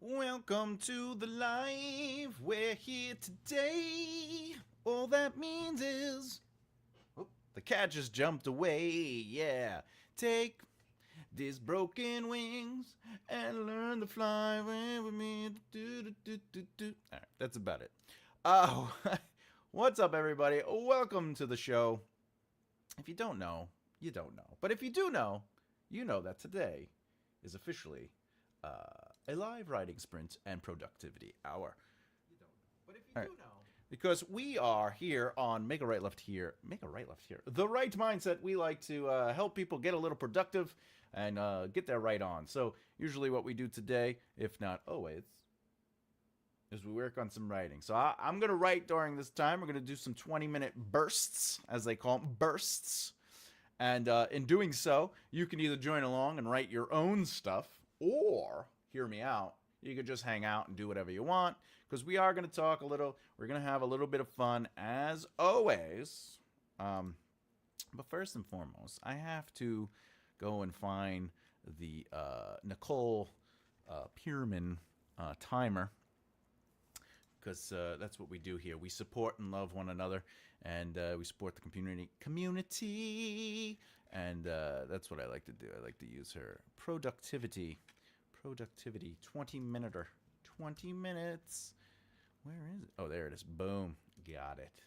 Welcome to the live. We're here today. All that means is the cat just jumped away. Yeah. Take these broken wings and learn to fly away with me. All right, that's about it. Oh, what's up, everybody? Welcome to the show. If you don't know, you don't know. But if you do know, you know that today is officially a live writing sprint and productivity hour. You don't know. But if you do know. Because we are here on Make a Right Left Here. Make a Right Left Here. The Right Mindset. We like to help people get a little productive and get their right on. So usually what we do today, if not always, is we work on some writing. So I'm going to write during this time. We're going to do some 20-minute bursts, as they call them, bursts. And in doing so, you can either join along and write your own stuff, or, hear me out, you could just hang out and do whatever you want, because we are going to talk a little. We're going to have a little bit of fun, as always. But first and foremost, I have to go and find the Nicole Pierman timer, because that's what we do here. We support and love one another, and we support the community, and that's what I like to do. I like to use her productivity, 20-minuter, 20 minutes. Where is it? Oh, there it is. Boom. Got it.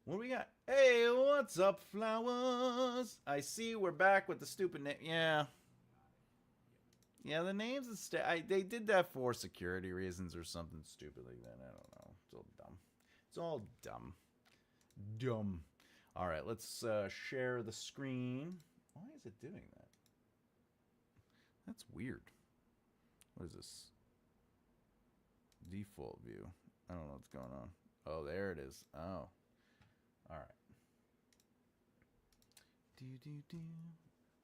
What do we got? Hey, what's up, flowers? I see we're back with the stupid name. Yeah, the names and they did that for security reasons or something stupid like that. I don't know. It's all dumb. All right, let's share the screen. Why is it doing that? That's weird. What is this? Default view. I don't know what's going on. Oh, there it is. Oh. All right.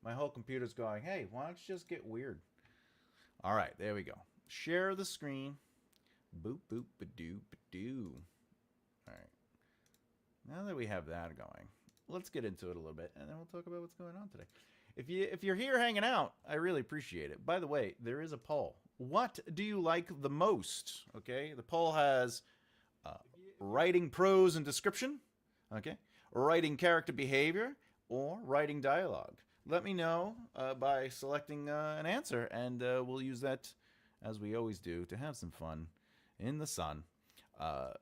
My whole computer's going, hey, why don't you just get weird? All right, there we go. Share the screen. Boop, boop, ba-doo, ba-doo. All right. Now that we have that going, let's get into it a little bit, and then we'll talk about what's going on today. If you're here hanging out, I really appreciate it. By the way, there is a poll. What do you like the most? Okay, the poll has writing prose and description, okay, writing character behavior, or writing dialogue. Let me know by selecting an answer, and we'll use that, as we always do, to have some fun in the sun.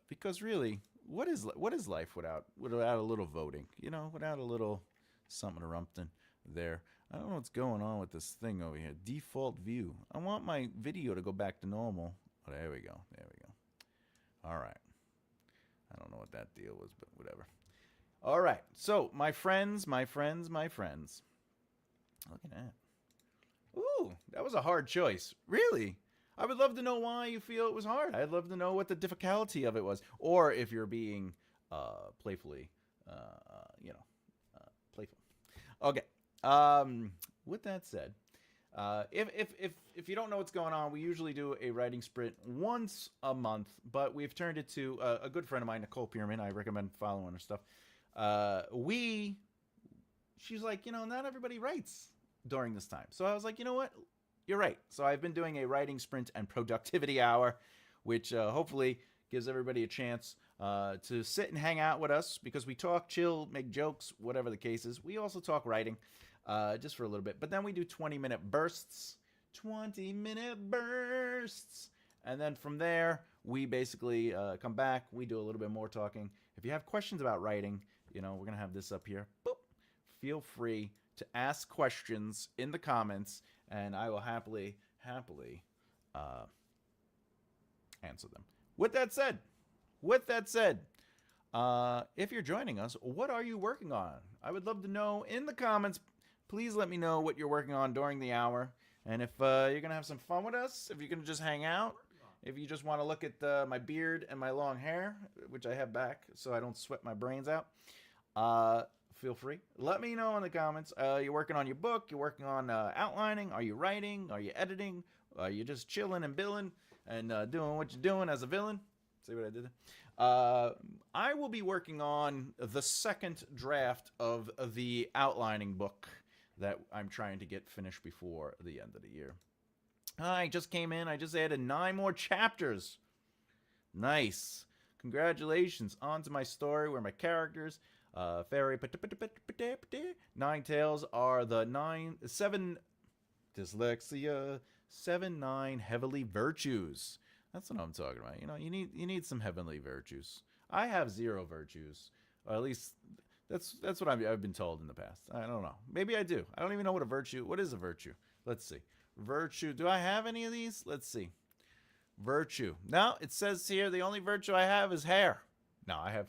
Because really, what is life without a little voting? You know, without a little something or something there. I don't know what's going on with this thing over here. Default view. I want my video to go back to normal. Oh, there we go. All right. I don't know what that deal was, but whatever. All right. So, my friends. Look at that. Ooh, that was a hard choice. Really? I would love to know why you feel it was hard. I'd love to know what the difficulty of it was. Or if you're being playfully, playful. Okay. With that said, if you don't know what's going on, we usually do a writing sprint once a month, but we've turned it to a good friend of mine, Nicole Pierman. I recommend following her stuff. She's like, not everybody writes during this time. So I was like, you know what? You're right. So I've been doing a writing sprint and productivity hour, which hopefully gives everybody a chance to sit and hang out with us, because we talk, chill, make jokes, whatever the case is. We also talk writing just for a little bit. But then we do 20-minute bursts. 20-minute bursts. And then from there, we basically come back. We do a little bit more talking. If you have questions about writing, we're going to have this up here. Boop. Feel free to ask questions in the comments, and I will happily answer them. With that said, if you're joining us, what are you working on? I would love to know in the comments. Please let me know what you're working on during the hour. And if you're going to have some fun with us, if you're going to just hang out, if you just want to look at my beard and my long hair, which I have back so I don't sweat my brains out, feel free. Let me know in the comments. You're working on your book. You're working on outlining. Are you writing? Are you editing? Are you just chilling and billing and doing what you're doing as a villain? See what I did there? I will be working on the second draft of the outlining book that I'm trying to get finished before the end of the year. I just came in. I just added 9 more chapters. Nice. Congratulations. On to my story where my characters, fairy, 9 tails are the 7, dyslexia, 7, 9 heavenly virtues. That's what I'm talking about. You know, you need some heavenly virtues. I have 0 virtues, or at least that's what I've been told in the past. I don't know. Maybe I do. I don't even know what a virtue. What is a virtue? Let's see. Virtue. Do I have any of these? Let's see. Virtue. No, it says here the only virtue I have is hair. No, I have.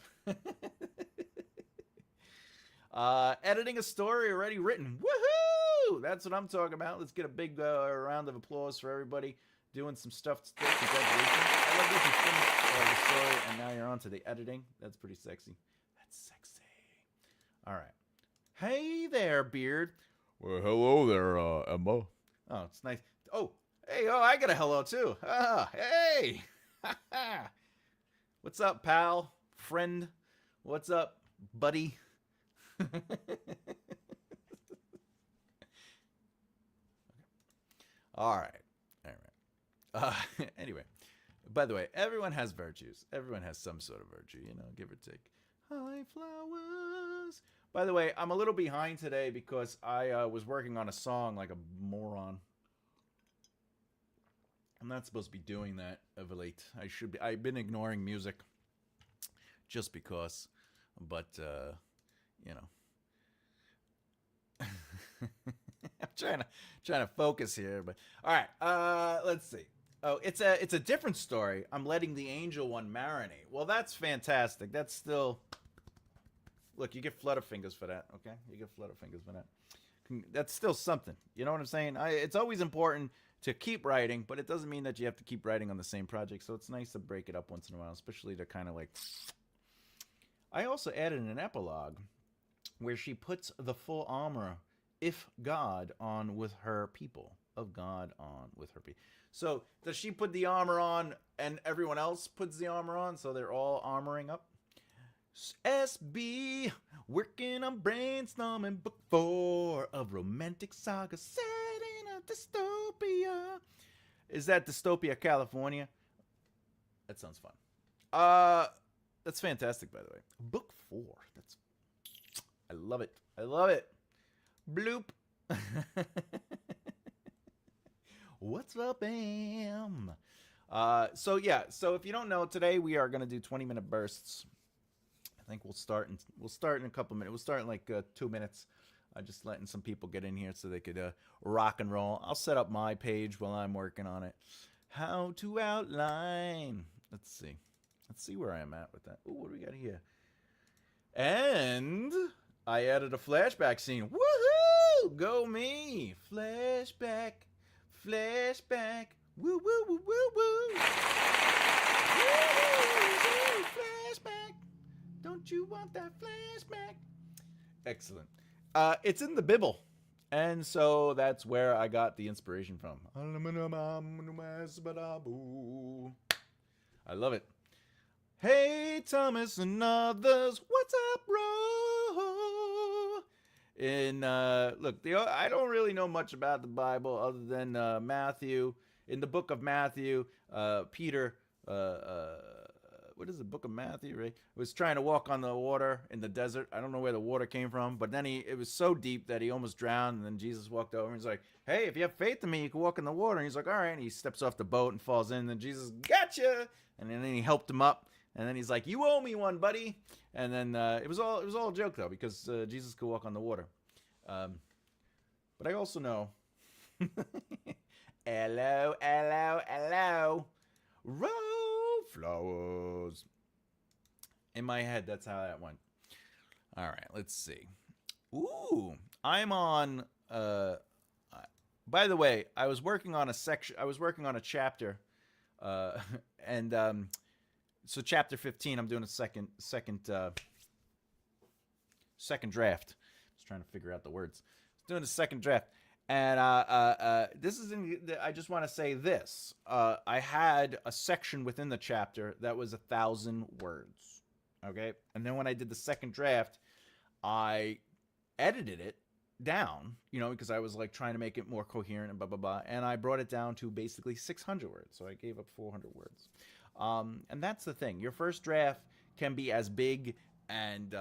Editing a story already written. Woohoo! That's what I'm talking about. Let's get a big round of applause for everybody doing some stuff today. Congratulations. I love that you finished the story and now you're on to the editing. That's pretty sexy. That's sexy. All right. Hey there, Beard. Well, hello there, Emma. Oh, it's nice. Oh, hey, I got a hello too. Hey. What's up, pal? Friend? What's up, buddy? All right. Anyway, by the way, everyone has virtues. Everyone has some sort of virtue, you know, give or take. Hi, flowers. By the way, I'm a little behind today because I was working on a song like a moron. I'm not supposed to be doing that of late. I've been ignoring music just because, but you know. I'm trying to focus here, but all right. Let's see. Oh, it's a different story. I'm letting the angel one marinate. Well, that's fantastic. That's still. Look, you get Flutterfingers for that. Okay, you get Flutterfingers for that. That's still something. You know what I'm saying? It's always important to keep writing, but it doesn't mean that you have to keep writing on the same project. So it's nice to break it up once in a while, especially to kind of like. I also added an epilogue where she puts the full armor, if God, on with her people. Of God on with her people. So does she put the armor on and everyone else puts the armor on? So they're all armoring up? SB, working on brainstorming book 4 of romantic saga set in a dystopia. Is that Dystopia, California? That sounds fun. That's fantastic, by the way. Book 4. I love it. I love it. Bloop. What's up, Bam? So if you don't know, today we are going to do 20-minute bursts. I think we'll start in a couple minutes. We'll start in like 2 minutes. Just letting some people get in here so they could rock and roll. I'll set up my page while I'm working on it. How to outline. Let's see where I am at with that. Ooh, what do we got here? And I added a flashback scene. Woohoo! Go me! Flashback. Woo, woo, woo, woo, woo. Woo, flashback. Don't you want that flashback? Excellent. It's in the Bible. And so that's where I got the inspiration from. I love it. Hey, Thomas and others, what's up, bro? Look, I don't really know much about the Bible other than Matthew. In the book of Matthew, Peter, what is the book of Matthew, right? Was trying to walk on the water in the desert. I don't know where the water came from, but then it was so deep that he almost drowned. And then Jesus walked over and he's like, hey, if you have faith in me, you can walk in the water. And he's like, all right. And he steps off the boat and falls in. And then Jesus, gotcha. And then he helped him up. And then he's like, you owe me one, buddy. And then it was all a joke, though, because Jesus could walk on the water. But I also know. Hello. Roll flowers. In my head, that's how that went. All right, let's see. Ooh, I'm on. By the way, I was working on a section. I was working on a chapter, so chapter 15. I'm doing a second draft. Just trying to figure out the words. Doing a second draft. And this is I just want to say this. I had a section within the chapter that was 1,000 words. Okay? And then when I did the second draft, I edited it down, because I was like trying to make it more coherent and blah, blah, blah. And I brought it down to basically 600 words. So I gave up 400 words. And that's the thing. Your first draft can be as big and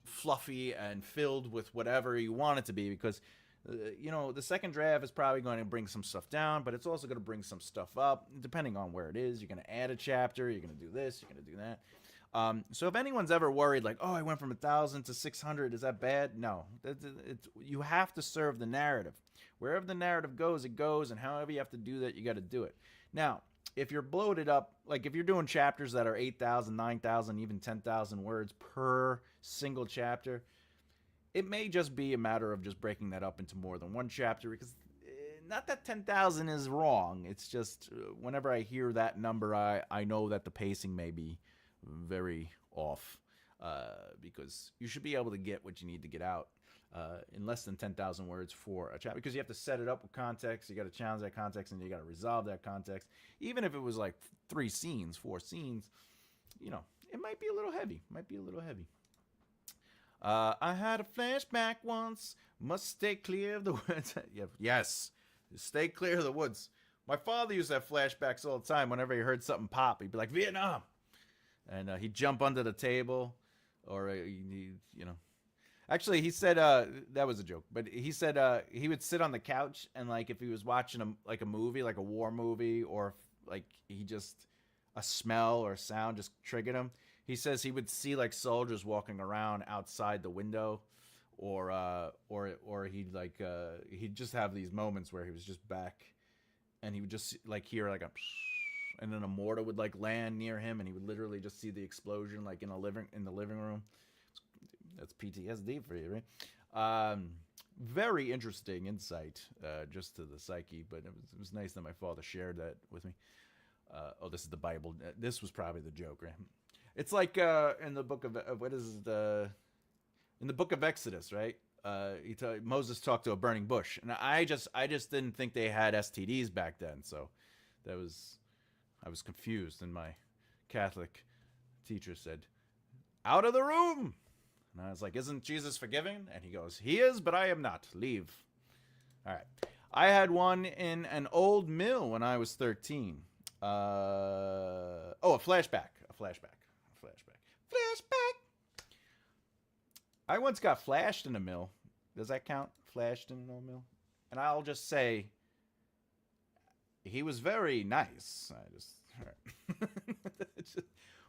fluffy and filled with whatever you want it to be, because the second draft is probably going to bring some stuff down, but it's also going to bring some stuff up depending on where it is. You're going to add a chapter, you're going to do this, you're going to do that. So if anyone's ever worried, like, oh, I went from 1,000 to 600, is that bad? No, you have to serve the narrative. Wherever the narrative goes, it goes, and however you have to do that, you got to do it. Now, if you're bloated up, like if you're doing chapters that are 8,000, 9,000, even 10,000 words per single chapter, it may just be a matter of just breaking that up into more than one chapter, because not that 10,000 is wrong. It's just whenever I hear that number, I know that the pacing may be very off, because you should be able to get what you need to get out in less than 10,000 words for a chapter, because you have to set it up with context, you got to challenge that context, and you got to resolve that context. Even if it was like 4 scenes, it might be a little heavy. I had a flashback once, must stay clear of the woods. Yes, stay clear of the woods. My father used to have flashbacks all the time. Whenever he heard something pop, he'd be like, Vietnam. And he'd jump under the table, or Actually, he said that was a joke, but he said he would sit on the couch, and like if he was watching a movie, like a war movie, or like a smell or a sound just triggered him. He says he would see like soldiers walking around outside the window, or he'd just have these moments where he was just back, and he would just like hear like a. And then a mortar would like land near him, and he would literally just see the explosion like in the living room. That's PTSD for you, right? Very interesting insight just to the psyche, but it was nice that my father shared that with me. This is the Bible. This was probably the joke, right? It's like in the book of in the book of Exodus, right? Moses talked to a burning bush, and I just didn't think they had STDs back then, so I was confused, and my Catholic teacher said, "Out of the room!" And I was like, "Isn't Jesus forgiving?" And he goes, "He is, but I am not. Leave." All right. I had one in an old mill when I was 13. A flashback. I once got flashed in a mill. Does that count? Flashed in an old mill? And I'll just say, he was very nice.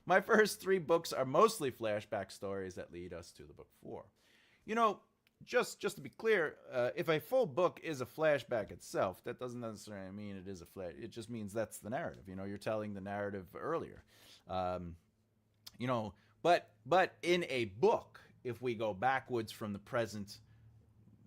My first 3 books are mostly flashback stories that lead us to the book 4. Just to be clear, if a full book is a flashback itself, that doesn't necessarily mean it is a flash. It just means that's the narrative. You're telling the narrative earlier. But in a book, if we go backwards from the present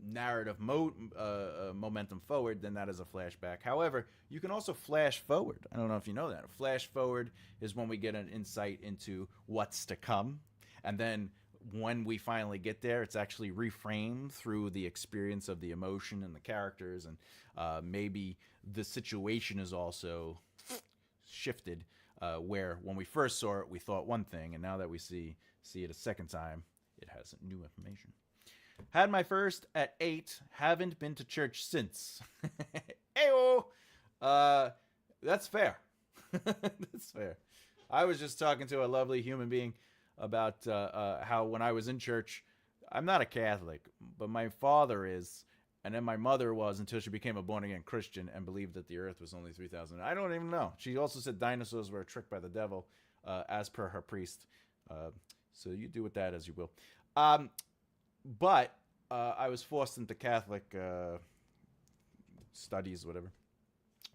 narrative momentum forward, then that is a flashback. However, you can also flash forward. I don't know if you know that. A flash forward is when we get an insight into what's to come, and then when we finally get there, it's actually reframed through the experience of the emotion and the characters, and maybe the situation is also shifted, where when we first saw it, we thought one thing, and now that we see it a second time, it has new information. Had my first at 8. Haven't been to church since. Ayo! That's fair. That's fair. I was just talking to a lovely human being about how when I was in church, I'm not a Catholic, but my father is, and then my mother was until she became a born-again Christian and believed that the earth was only 3,000. I don't even know. She also said dinosaurs were a trick by the devil, as per her priest. So you do with that as you will. But I was forced into Catholic studies, whatever,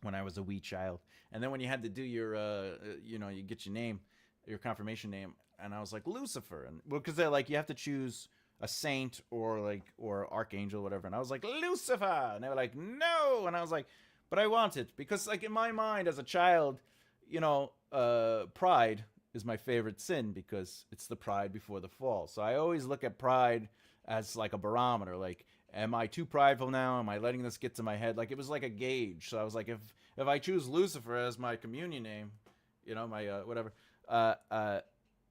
when I was a wee child. And then when you had to do your, you get your name, your confirmation name, and I was like Lucifer, and because they're like you have to choose a saint or archangel, whatever. And I was like Lucifer, and they were like no, and I was like, but I want it because like in my mind as a child, pride is my favorite sin because it's the pride before the fall. So I always look at pride as like a barometer. Like, am I too prideful now? Am I letting this get to my head? Like, it was like a gauge. So I was like, if I choose Lucifer as my communion name, my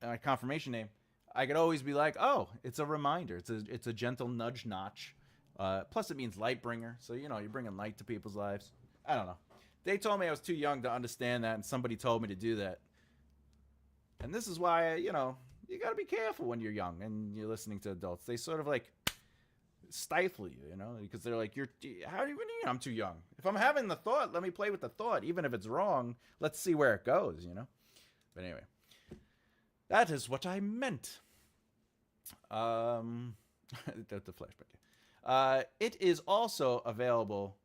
my confirmation name, I could always be like, oh, it's a reminder. It's a gentle nudge notch Plus, it means light bringer. So, you know, you're bringing light to people's lives. I don't know. They told me I was too young to understand that, and somebody told me to do that. And this is why, you know, you got to be careful when you're young and you're listening to adults. They sort of like stifle you, you know, because they're like, how do you mean I'm too young? If I'm having the thought, let me play with the thought. Even if it's wrong, let's see where it goes, you know? But anyway, that is what I meant. The flashback. It is also available,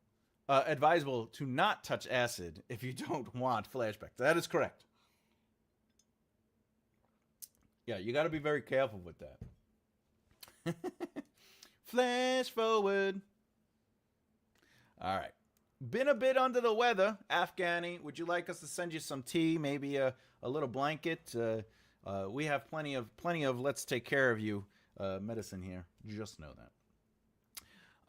advisable to not touch acid if you don't want flashbacks. That is correct. Yeah, you got to be very careful with that. Flash forward. All right. Been a bit under the weather, Afghani. Would you like us to send you some tea, maybe a little blanket? We have plenty of let's take care of you medicine here. Just know that.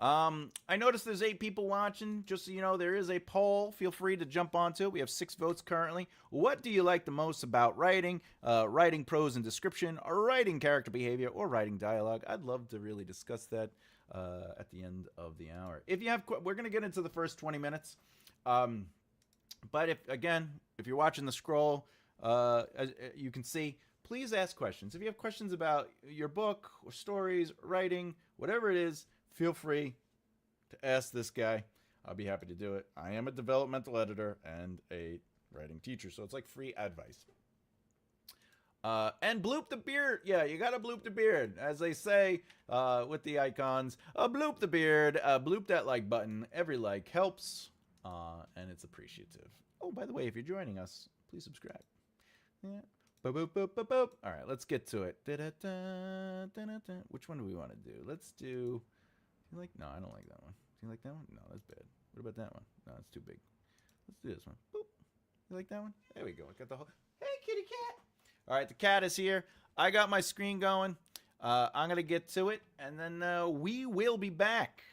I noticed there's 8 people watching. Just so you know, there is a poll. Feel free to jump onto it. We have 6 votes currently. What do you like the most about writing? Writing prose and description, or writing character behavior, or writing dialogue? I'd love to really discuss that at the end of the hour. If you have, we're going to get into the first 20 minutes. But if you're watching the scroll, as you can see, please ask questions. If you have questions about your book or stories, writing, whatever it is, feel free to ask this guy. I'll be happy to do it. I am a developmental editor and a writing teacher, so it's like free advice. And bloop the beard. Yeah, you gotta bloop the beard. As they say with the icons, bloop the beard, bloop that like button. Every like helps, and it's appreciative. Oh, by the way, if you're joining us, please subscribe. Yeah. Boop, boop, boop, boop, boop. All right, let's get to it. Da-da-da, da-da-da. Which one do we want to do? Let's do... No, I don't like that one. Do you like that one? No, that's bad. What about that one? No, it's too big. Let's do this one. Boop. You like that one? There we go. I got the whole... Hey, kitty cat. All right, the cat is here. I got my screen going. I'm going to get to it, and then we will be back.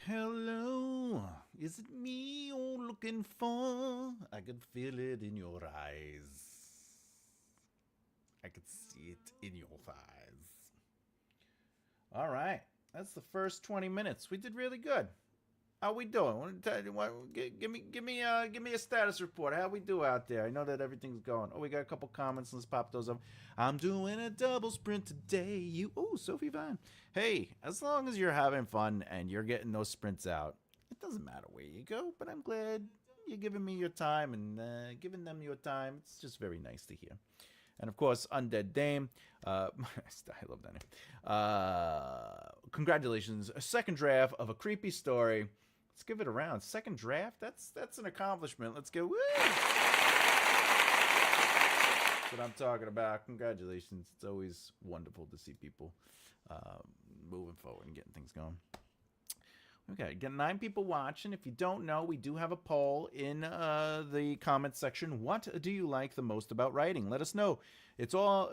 Hello, is it me you're looking for? I could feel it in your eyes. I could see it in your thighs. All right, that's the first 20 minutes. We did really good. How we doing? Give me a status report. How we do out there? I know that everything's going. Oh, we got a couple comments. Let's pop those up. I'm doing a double sprint today. Sophie Vine. Hey, as long as you're having fun and you're getting those sprints out, it doesn't matter where you go. But I'm glad you're giving me your time and giving them your time. It's just very nice to hear. And of course, Undead Dame. I love that name. Congratulations. A second draft of a creepy story. Let's give it a round. Second draft? That's an accomplishment. Let's go. Woo! That's what I'm talking about. Congratulations. It's always wonderful to see people moving forward and getting things going. Okay, got 9 people watching. If you don't know, we do have a poll in the comment section. What do you like the most about writing? Let us know. It's all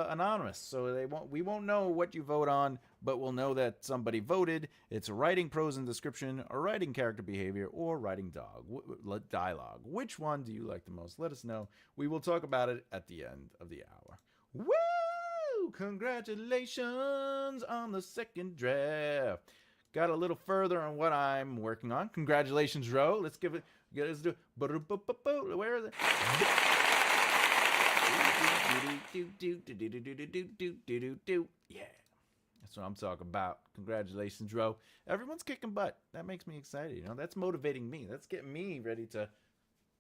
anonymous, so we won't know what you vote on, but we'll know that somebody voted. It's writing prose and description, or writing character behavior, or writing dialogue. Which one do you like the most? Let us know. We will talk about it at the end of the hour. Woo! Congratulations on the second draft. Got a little further on what I'm working on. Congratulations, Ro. Let's give it. Let's do. Where is it? Yeah, that's what I'm talking about. Congratulations, Ro. Everyone's kicking butt. That makes me excited. You know, that's motivating me. That's getting me ready to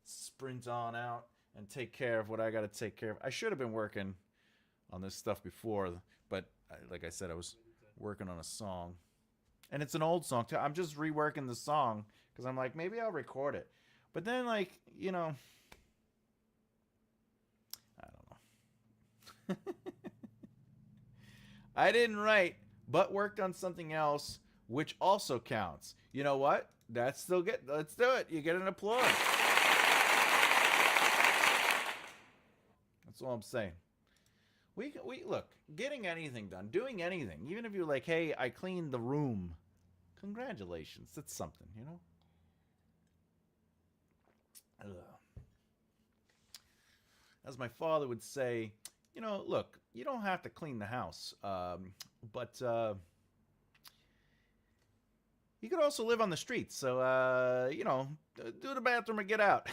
sprint on out and take care of what I got to take care of. I should have been working on this stuff before, but like I said, I was working on a song. And it's an old song, too. I'm just reworking the song because I'm like, maybe I'll record it. But then, like, you know, I don't know. I didn't write, but worked on something else, which also counts. You know what? That's still good. Let's do it. You get an applause. That's all I'm saying. We look, getting anything done, doing anything, even if you're like, hey, I cleaned the room. Congratulations. That's something, you know? As my father would say, you know, look, you don't have to clean the house, but you could also live on the streets. So, you know, do the bathroom and get out.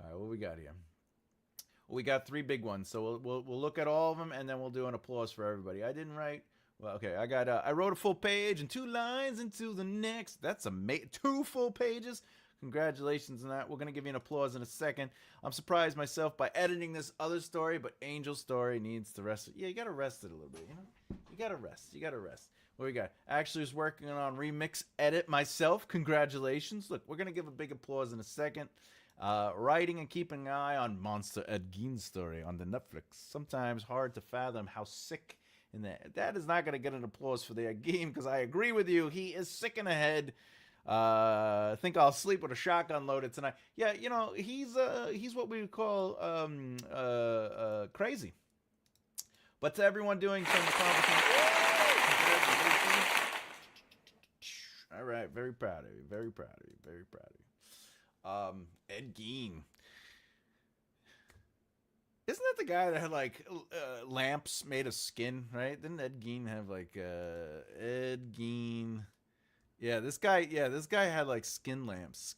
All right, what we got here? Well, we got 3 big ones, so we'll look at all of them, and then we'll do an applause for everybody. I didn't write. Well, okay, I wrote a full page and 2 lines into the next. That's 2 full pages. Congratulations on that. We're gonna give you an applause in a second. I'm surprised myself by editing this other story, but Angel's story needs to rest. Yeah, you gotta rest it a little bit. You know, you gotta rest. You gotta rest. What we got? Actually, was working on remix edit myself. Congratulations. Look, we're gonna give a big applause in a second. Writing and keeping an eye on Monster Ed Gein's story on the Netflix. Sometimes hard to fathom how sick in that is not going to get an applause for the Ed Gein, because I agree with you. He is sick in the head. I think I'll sleep with a shotgun loaded tonight. Yeah, you know, he's what we would call crazy. But to everyone doing some accomplishments, congratulations. All right, very proud of you. Very proud of you. Very proud of you. Ed Gein. Isn't that the guy that had like lamps made of skin, right? Didn't Ed Gein have like Ed Gein? Yeah, this guy had like skin lamps,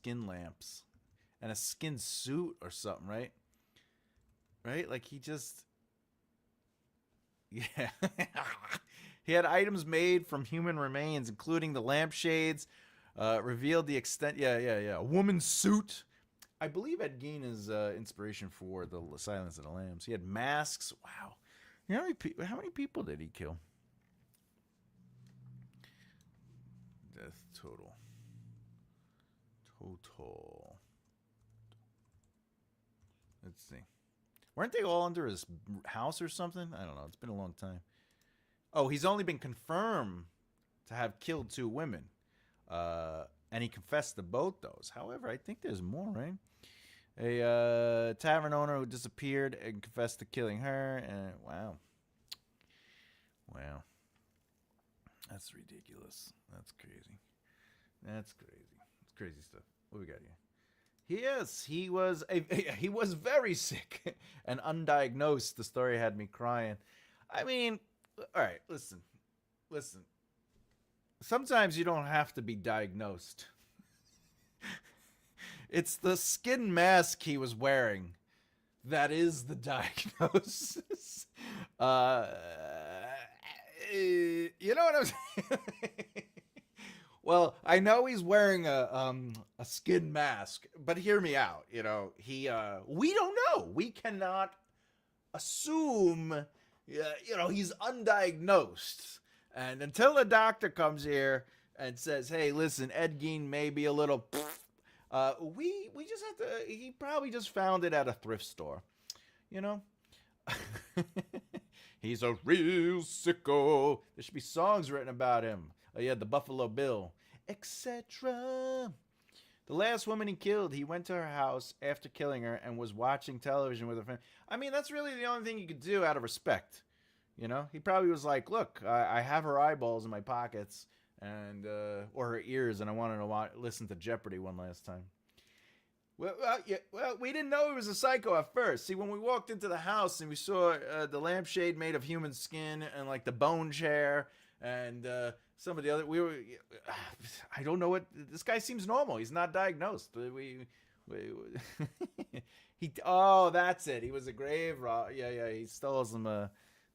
and a skin suit or something, right? Right? Like he just, yeah. He had items made from human remains, including the lampshades. Revealed the extent. Yeah. A woman's suit. I believe Ed Gein is inspiration for the Silence of the Lambs. He had masks. Wow. You know how many people did he kill? Death total. Let's see. Weren't they all under his house or something? I don't know. It's been a long time. Oh, he's only been confirmed to have killed 2 women. And he confessed to both those. However, I think there's more, right? A tavern owner who disappeared and confessed to killing her. And wow. That's ridiculous. That's crazy. It's crazy stuff. What we got here? Yes, he was very sick and undiagnosed. The story had me crying. I mean, all right, listen. Sometimes you don't have to be diagnosed. It's the skin mask he was wearing that is the diagnosis. You know what I'm saying? Well, I know he's wearing a skin mask, but hear me out. You know, we don't know. We cannot assume. You know, he's undiagnosed, and until the doctor comes here and says, "Hey, listen, Ed Gein may be a little," we just have to. He probably just found it at a thrift store. You know. He's a real sicko. There should be songs written about him. Oh, yeah, the Buffalo Bill, etc. The last woman he killed, he went to her house after killing her and was watching television with her family. I mean, that's really the only thing you could do out of respect. You know, he probably was like, look, I have her eyeballs in my pockets and or her ears, and I wanted to listen to Jeopardy one last time. Well, we didn't know he was a psycho at first. See, when we walked into the house and we saw the lampshade made of human skin and like the bone chair and some of the other, I don't know what, this guy seems normal. He's not diagnosed. Oh, that's it. He was a grave robber. Yeah, he stole some,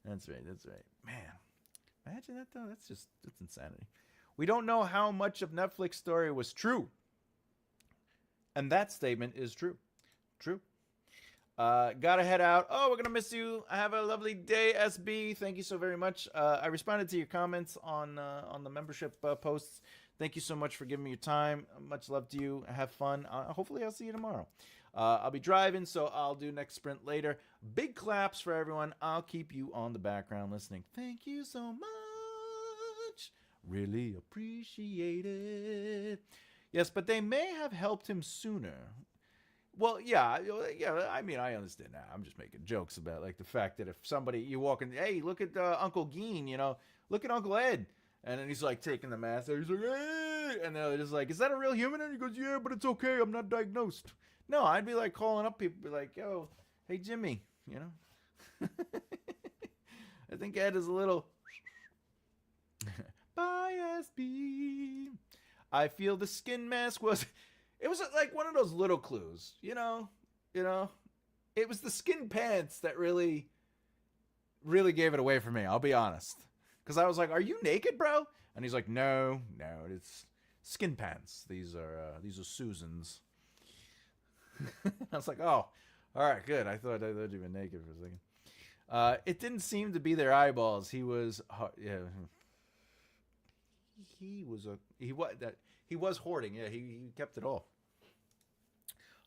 that's right. Man, imagine that though. That's insanity. We don't know how much of Netflix story was true. And that statement is true. Gotta head out. Oh, we're gonna miss you. Have a lovely day, SB. Thank you so very much. I responded to your comments on the membership posts. Thank you so much for giving me your time. Much love to you. Have fun. Hopefully, I'll see you tomorrow. I'll be driving, so I'll do next sprint later. Big claps for everyone. I'll keep you on the background listening. Thank you so much. Really appreciate it. Yes, but they may have helped him sooner. Well, yeah. I mean, I understand now. I'm just making jokes about like the fact that if somebody you walk in, hey, look at Uncle Gein, you know, look at Uncle Ed, and then he's like taking the mask, he's like, hey, and they're just like, is that a real human? And he goes, yeah, but it's okay, I'm not diagnosed. No, I'd be like calling up people, be like, yo, hey Jimmy, you know. I think Ed is a little. Bye, SB. I feel the skin mask was like one of those little clues, you know, it was the skin pants that really gave it away for me. I'll be honest. Cause I was like, are you naked, bro? And he's like, no, it's skin pants. These are Susan's. I was like, oh, all right, good. I thought you'd been naked for a second. It didn't seem to be their eyeballs. He was hoarding. Yeah, he kept it all.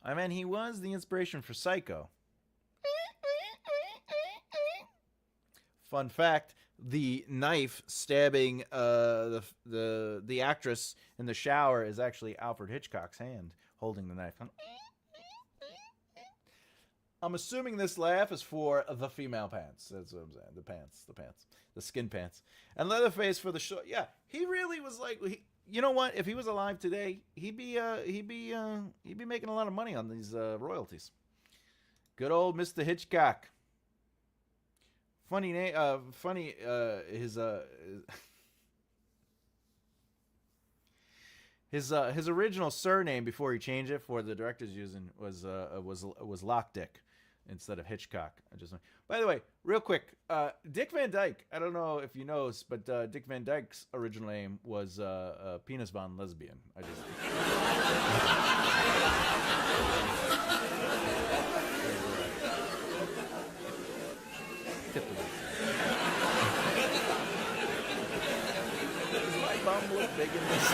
I mean, he was the inspiration for Psycho. Fun fact: the knife stabbing the actress in the shower is actually Alfred Hitchcock's hand holding the knife. I'm assuming this laugh is for the female pants. That's what I'm saying. The pants, the skin pants, and Leatherface for the show. Yeah, he really was like. You know what? If he was alive today, he'd be making a lot of money on these royalties. Good old Mr. Hitchcock. Funny name. His original surname before he changed it for the director's using was Lockdick instead of Hitchcock. By the way, real quick, Dick Van Dyke. I don't know if you know, but Dick Van Dyke's original name was Penis Von Lesbian. Does my bum look big in this?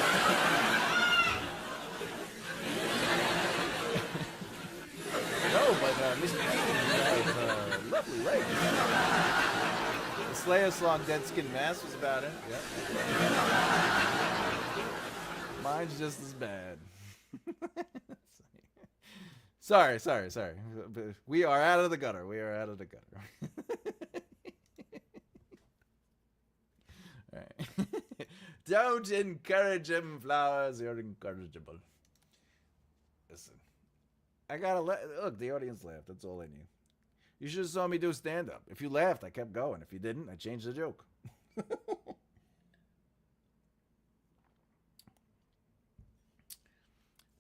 No, but Mr. Keaton has lovely legs. The Slayer song Dead Skin Mass was about it. Yeah. Mine's just as bad. Sorry. We are out of the gutter. We are out of the gutter. All right. Don't encourage him, Flowers. You're incorrigible. Listen, I gotta look. The audience laughed. That's all I need. You should have saw me do stand up. If you laughed, I kept going. If you didn't, I changed the joke.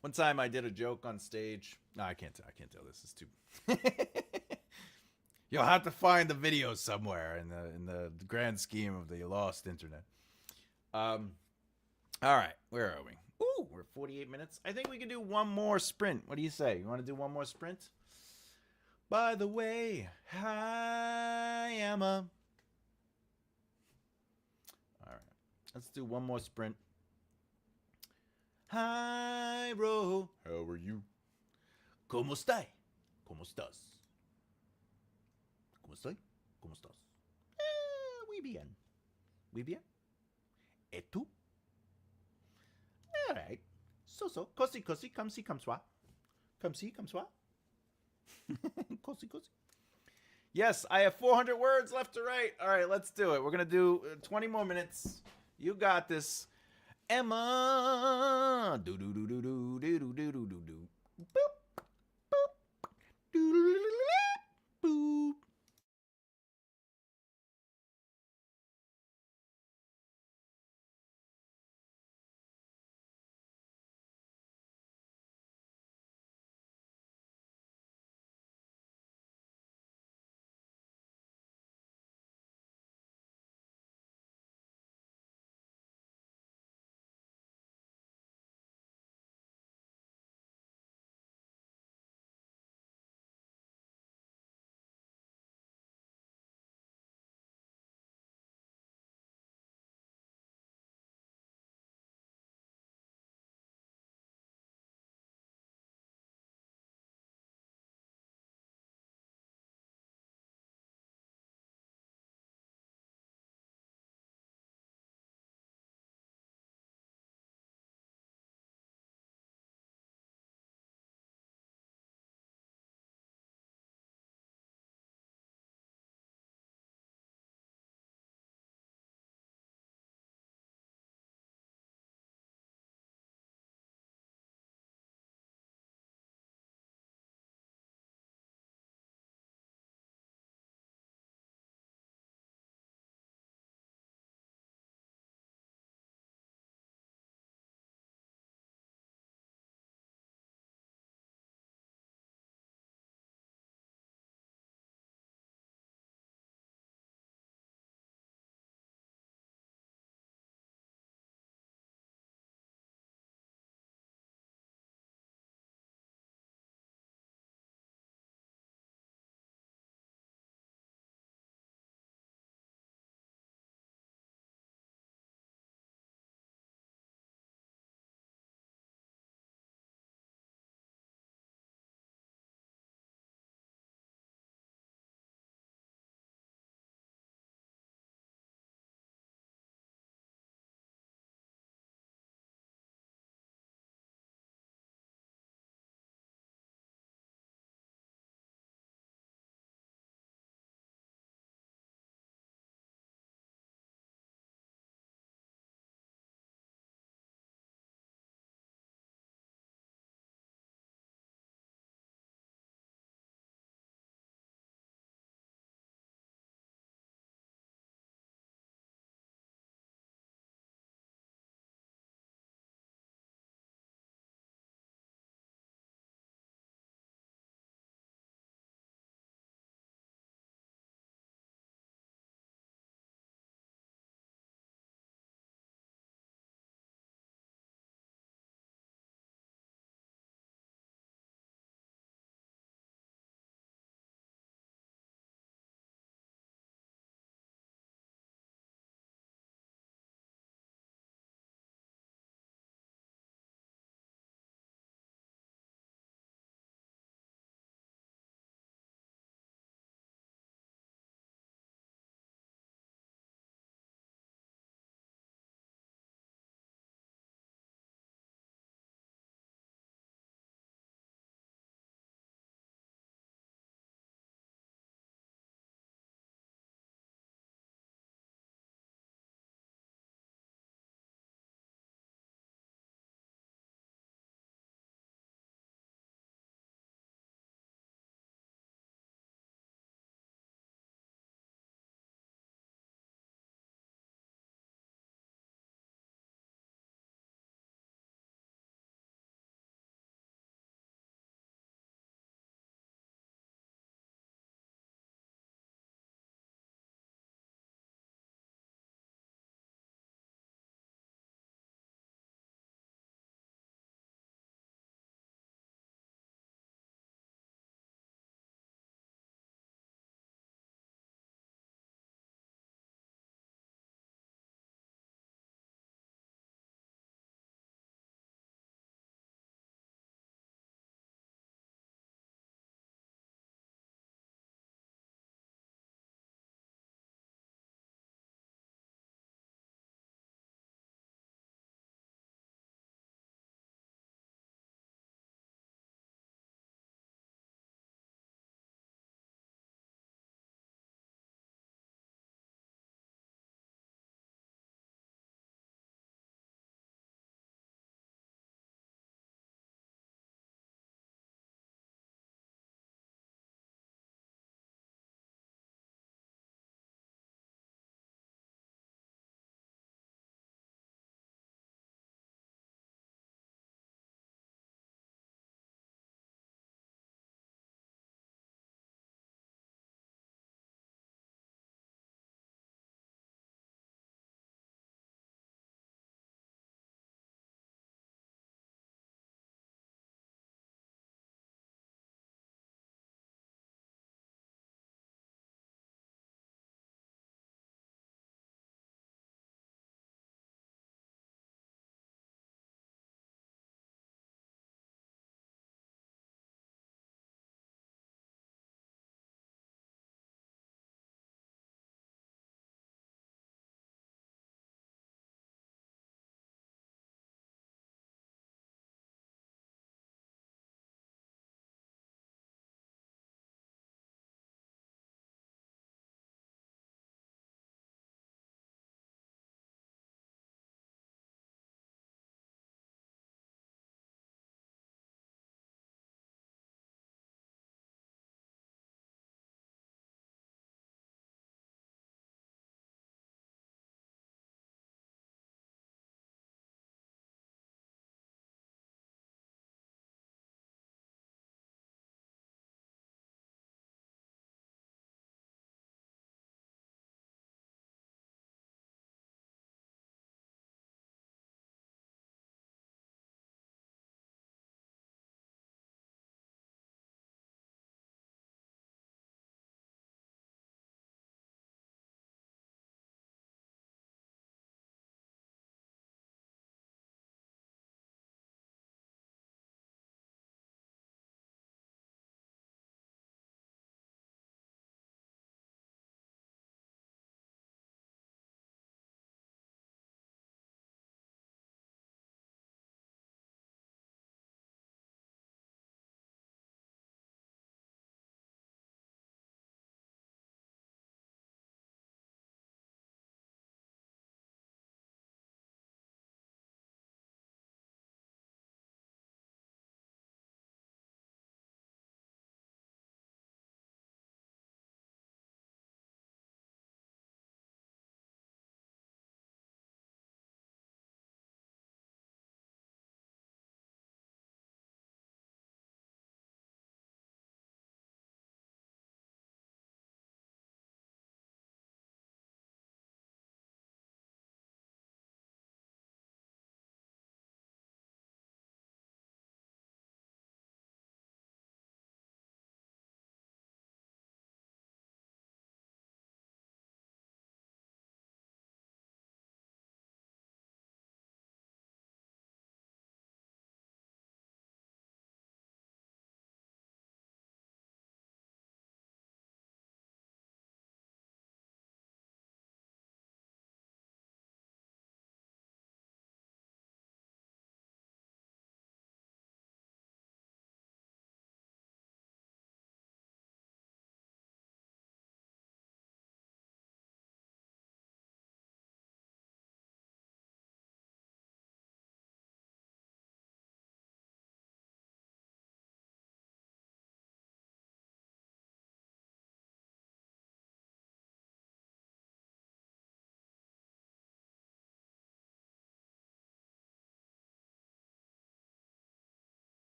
One time I did a joke on stage. No, I can't tell. This is too. You'll have to find the video somewhere in the grand scheme of the lost internet. All right, where are we? Ooh, we're 48 minutes. I think we can do one more sprint. What do you say? You want to do one more sprint? By the way, hi, Emma. All right, let's do one more sprint. Hi, Ro. How are you? ¿Cómo estás? ¿Cómo estás? ¿Cómo estoy? ¿Cómo estás? Muy bien. Muy bien. ¿Et tú? All right. So. Così, come si, come soi. Come si, come soi. Così. Yes, I have 400 words left to write. All right, let's do it. We're going to do 20 more minutes. You got this. Emma. Do. Boop.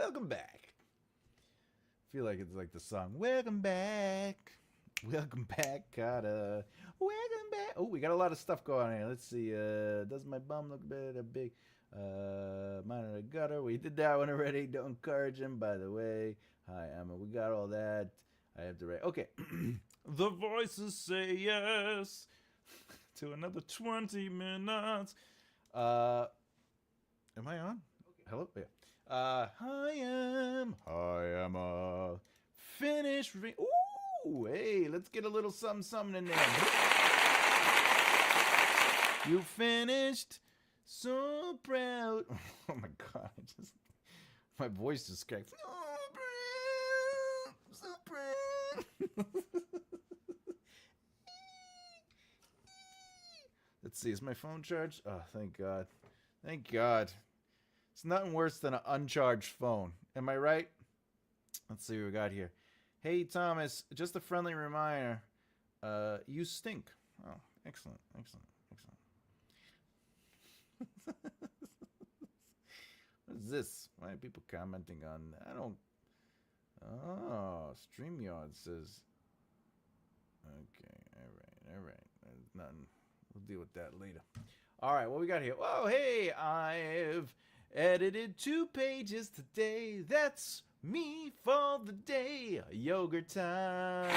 welcome back. I feel like it's like the song, welcome back. Welcome back, Carter. Welcome back. Oh, we got a lot of stuff going on here. Let's see. Does my bum look big? Mine in the gutter. We did that one already. Don't encourage him, by the way. Hi, Emma. We got all that. I have to write. Okay. The voices say yes to another 20 minutes. Am I on? Okay. Hello? Yeah. Hi, Emma. Finish. Ooh, hey, let's get a little something in there. You finished. So proud. Oh my God. My voice just cracked. So proud. Let's see. Is my phone charged? Oh, thank God. Thank God. It's nothing worse than an uncharged phone. Am I right? Let's see what we got here. Hey, Thomas, just a friendly reminder. You stink. Oh, excellent. What is this? Why are people commenting on... I don't... Oh, StreamYard says... Okay, all right. Nothing. We'll deal with that later. All right, what we got here? Oh, hey, I've edited 2 pages today. That's me for the day. Yogurt time.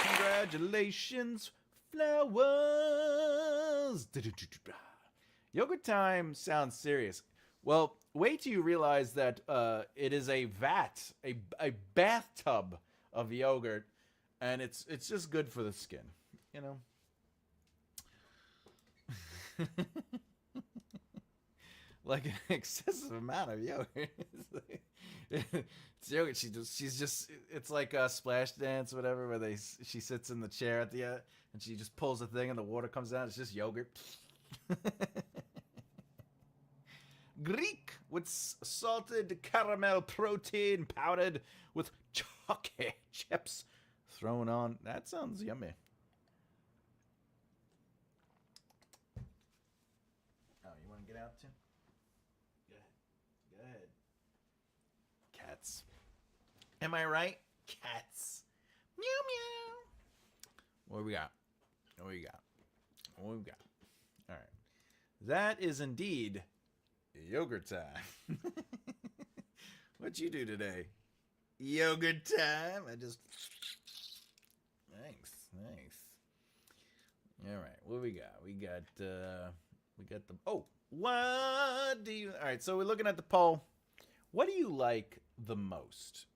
Congratulations, flowers. Yogurt time sounds serious. Well, wait till you realize that it is a vat, a bathtub of yogurt, and it's just good for the skin, you know. Like an excessive amount of yogurt. It's yogurt. She's just. It's like a splash dance, whatever, where she sits in the chair at the end and she just pulls the thing and the water comes out. It's just yogurt. Greek with salted caramel protein powdered with chocolate chips thrown on. That sounds yummy. Oh, you want to get out too? Go ahead. Cats. Am I right? Cats. Meow meow. What do we got? All right. That is indeed yogurt time. What'd you do today? Yogurt time. Thanks. All right. What we got? We got the. Oh, what do you? All right. So we're looking at the poll. What do you like the most?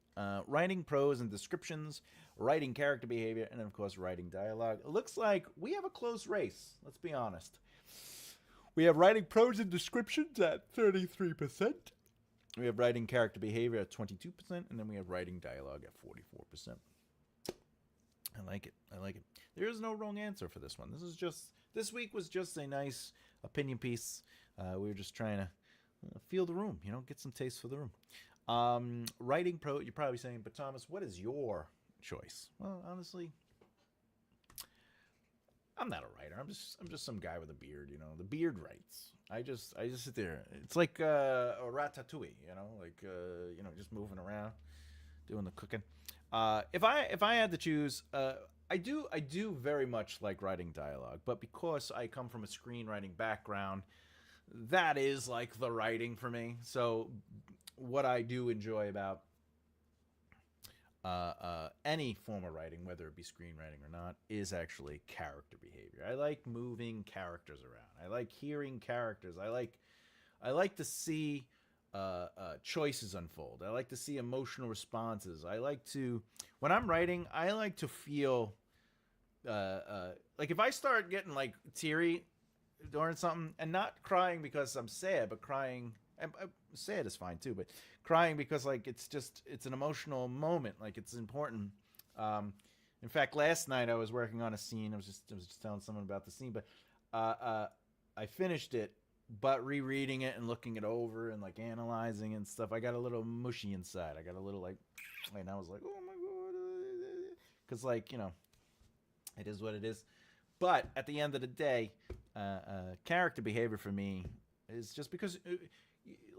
Writing prose and descriptions, writing character behavior, and then of course writing dialogue. It looks like we have a close race. Let's be honest. We have writing prose and descriptions at 33%. We have writing character behavior at 22%, and then we have writing dialogue at 44%. I like it. There is no wrong answer for this one. This week was just a nice opinion piece. We were just trying to feel the room, get some taste for the room. Writing pro, you're probably saying, but Thomas, what is your choice? Well, honestly, I'm not a writer. I'm just some guy with a beard, The beard writes. I just sit there. It's like a ratatouille, just moving around, doing the cooking. If I had to choose, I do very much like writing dialogue, but because I come from a screenwriting background, that is like the writing for me. So what I do enjoy about any form of writing, whether it be screenwriting or not, is actually character behavior. I like moving characters around. I like hearing characters. I like to see choices unfold. I like to see emotional responses. When I'm writing, I like to feel like if I start getting like teary during something, and not crying because I'm sad, but crying. Sad is fine too, but crying because like it's an emotional moment, like it's important. In fact, last night I was working on a scene. I was just telling someone about the scene, but I finished it, but rereading it and looking it over and like analyzing and stuff, I got a little mushy inside. I got a little like, and I was like, oh my God, because like it is what it is. But at the end of the day, character behavior for me is just because,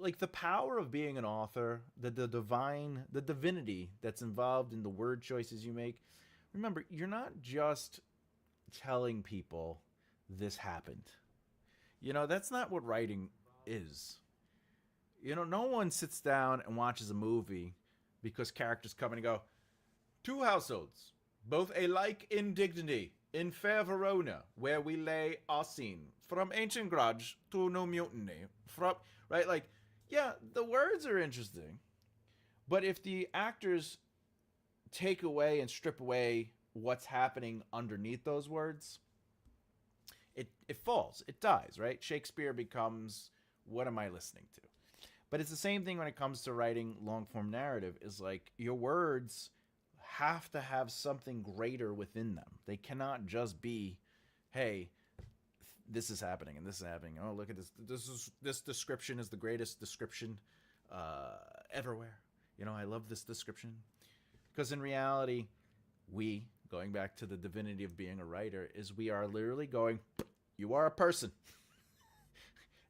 like the power of being an author, the divinity that's involved in the word choices you make. Remember, you're not just telling people this happened. That's not what writing is. No one sits down and watches a movie because characters come and go, two households, both alike in dignity, in fair Verona, where we lay our scene, from ancient grudge to no mutiny, from, right? Like, yeah, the words are interesting, but if the actors take away and strip away what's happening underneath those words, it falls, it dies, right? Shakespeare becomes, what am I listening to? But it's the same thing when it comes to writing long form narrative, is like your words have to have something greater within them. They cannot just be, hey, this is happening and this is happening. Oh, look at this. This description is the greatest description everywhere. I love this description. Because in reality, going back to the divinity of being a writer, is we are literally going, you are a person.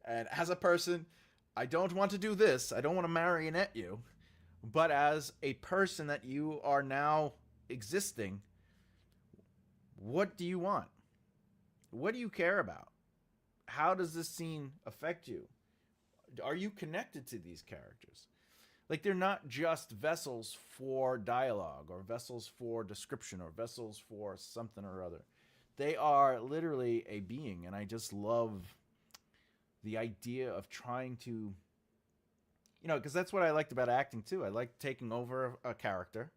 And as a person, I don't want to do this. I don't want to marionette you. But as a person that you are now existing, what do you want? What do you care about? How does this scene affect you? Are you connected to these characters? Like, they're not just vessels for dialogue or vessels for description or vessels for something or other. They are literally a being, and I just love the idea of trying to, because that's what I liked about acting too. I liked taking over a character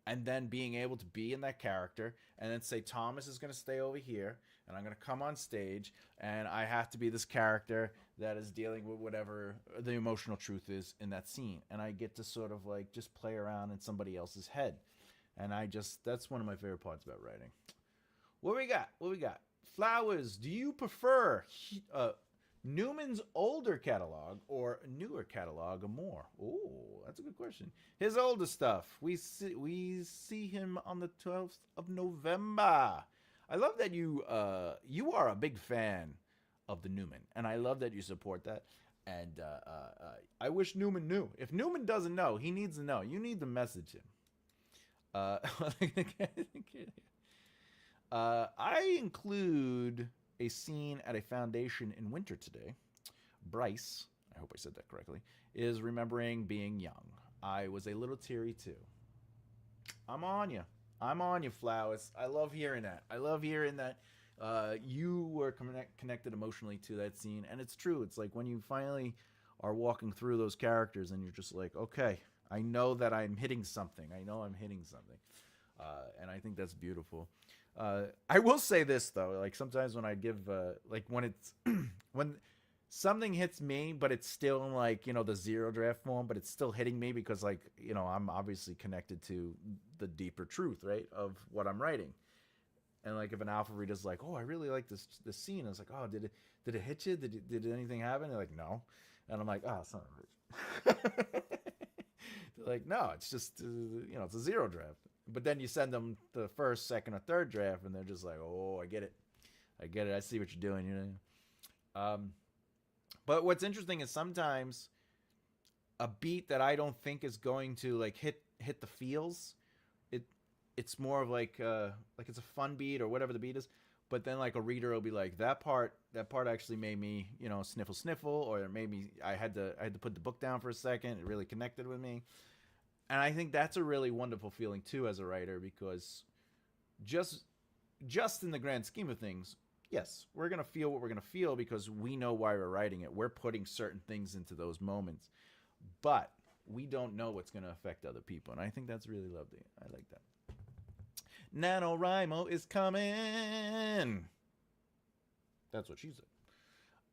and then being able to be in that character and then say, Thomas is going to stay over here and I'm going to come on stage and I have to be this character that is dealing with whatever the emotional truth is in that scene. And I get to sort of like just play around in somebody else's head. And that's one of my favorite parts about writing. What we got? Flowers, do you prefer Newman's older catalog or newer catalog or more? Oh, that's a good question. His older stuff. We see him on the 12th of November. I love that you are a big fan of the Newman, and I love that you support that. And I wish Newman knew. If Newman doesn't know, he needs to know. You need to message him. I include a scene at a foundation in winter today. Bryce, I hope I said that correctly, is remembering being young. I was a little teary too. I'm on you, Flowers. I love hearing that. I love hearing that you were connected emotionally to that scene. And it's true. It's like when you finally are walking through those characters and you're just like, okay, I know that I'm hitting something. And I think that's beautiful. I will say this though, like sometimes when I give, like when it's, when something hits me, but it's still in like, the zero draft form, but it's still hitting me because like, I'm obviously connected to the deeper truth, right, of what I'm writing. And like if an alpha reader's like, oh, I really like this scene. I was like, oh, did it hit you? Did anything happen? They're like, no. And I'm like, oh, son of a bitch. They're like, no, it's just, it's a zero draft. But then you send them the first, second, or third draft, and they're just like, "Oh, I get it. I see what you're doing." But what's interesting is sometimes a beat that I don't think is going to like hit the feels. It's more of like it's a fun beat or whatever the beat is. But then like a reader will be like, that part actually made me sniffle, or it made me I had to put the book down for a second. It really connected with me. And I think that's a really wonderful feeling too as a writer, because just in the grand scheme of things, yes, we're going to feel what we're going to feel because we know why we're writing it. We're putting certain things into those moments, but we don't know what's going to affect other people. And I think that's really lovely. I like that. NaNoWriMo is coming. That's what she said.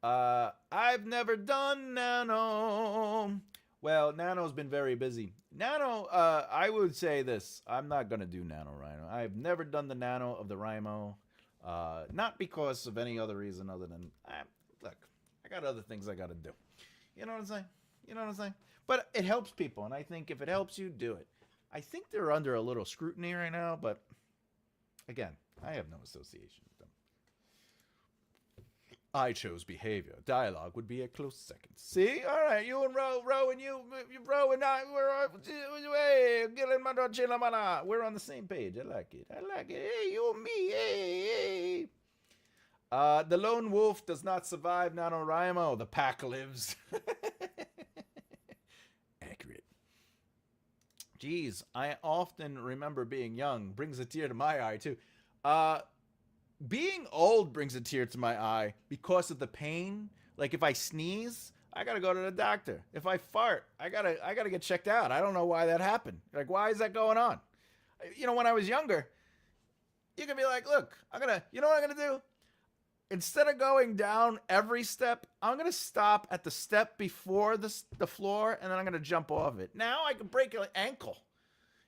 I've never done Nano. Well, Nano's been very busy. Nano, I would say this. I'm not going to do NaNoWriMo. I've never done the Nano of the Rimo. Not because of any other reason other than, look, I got other things I got to do. You know what I'm saying? But it helps people, and I think if it helps you, do it. I think they're under a little scrutiny right now, but again, I have no association with I chose behavior. Dialogue would be a close second. See? All right, you and Ro and you and I, we're on the same page. I like it. Hey, you and me. Hey. The lone wolf does not survive NaNoWriMo. The pack lives. Accurate. Jeez, I often remember being young. Brings a tear to my eye, too. Being old brings a tear to my eye because of the pain. Like if I sneeze, I gotta go to the doctor. If I fart, I gotta get checked out. I don't know why that happened. Like, why is that going on? You know, when I was younger, you could be like, look, you know what I'm gonna do? Instead of going down every step, I'm gonna stop at the step before the floor, and then I'm gonna jump off it. Now I can break an ankle.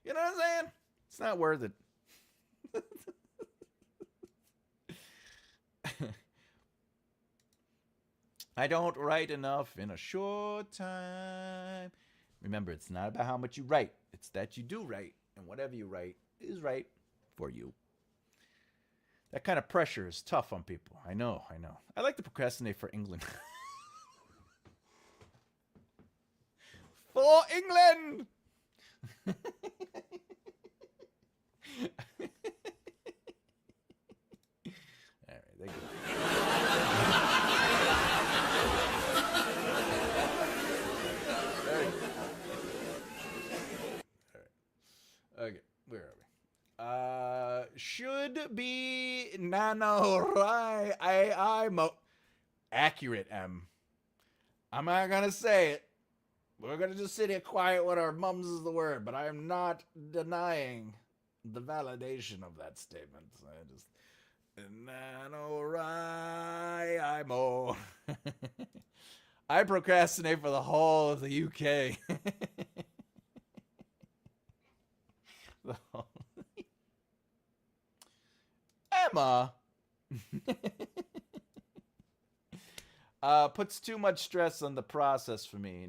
You know what I'm saying? It's not worth it. I don't write enough in a short time. Remember, it's not about how much you write. It's that you do write, and whatever you write is right for you. That kind of pressure is tough on people. I know. I like to procrastinate for England. For England! All right, thank you. Okay, where are we? Should be NaNoWriMo. Accurate, M. I'm not gonna say it. We're gonna just sit here quiet when our mums is the word, but I am not denying the validation of that statement. I just NaNoWriMo. I procrastinate for the whole of the UK. Emma puts too much stress on the process for me.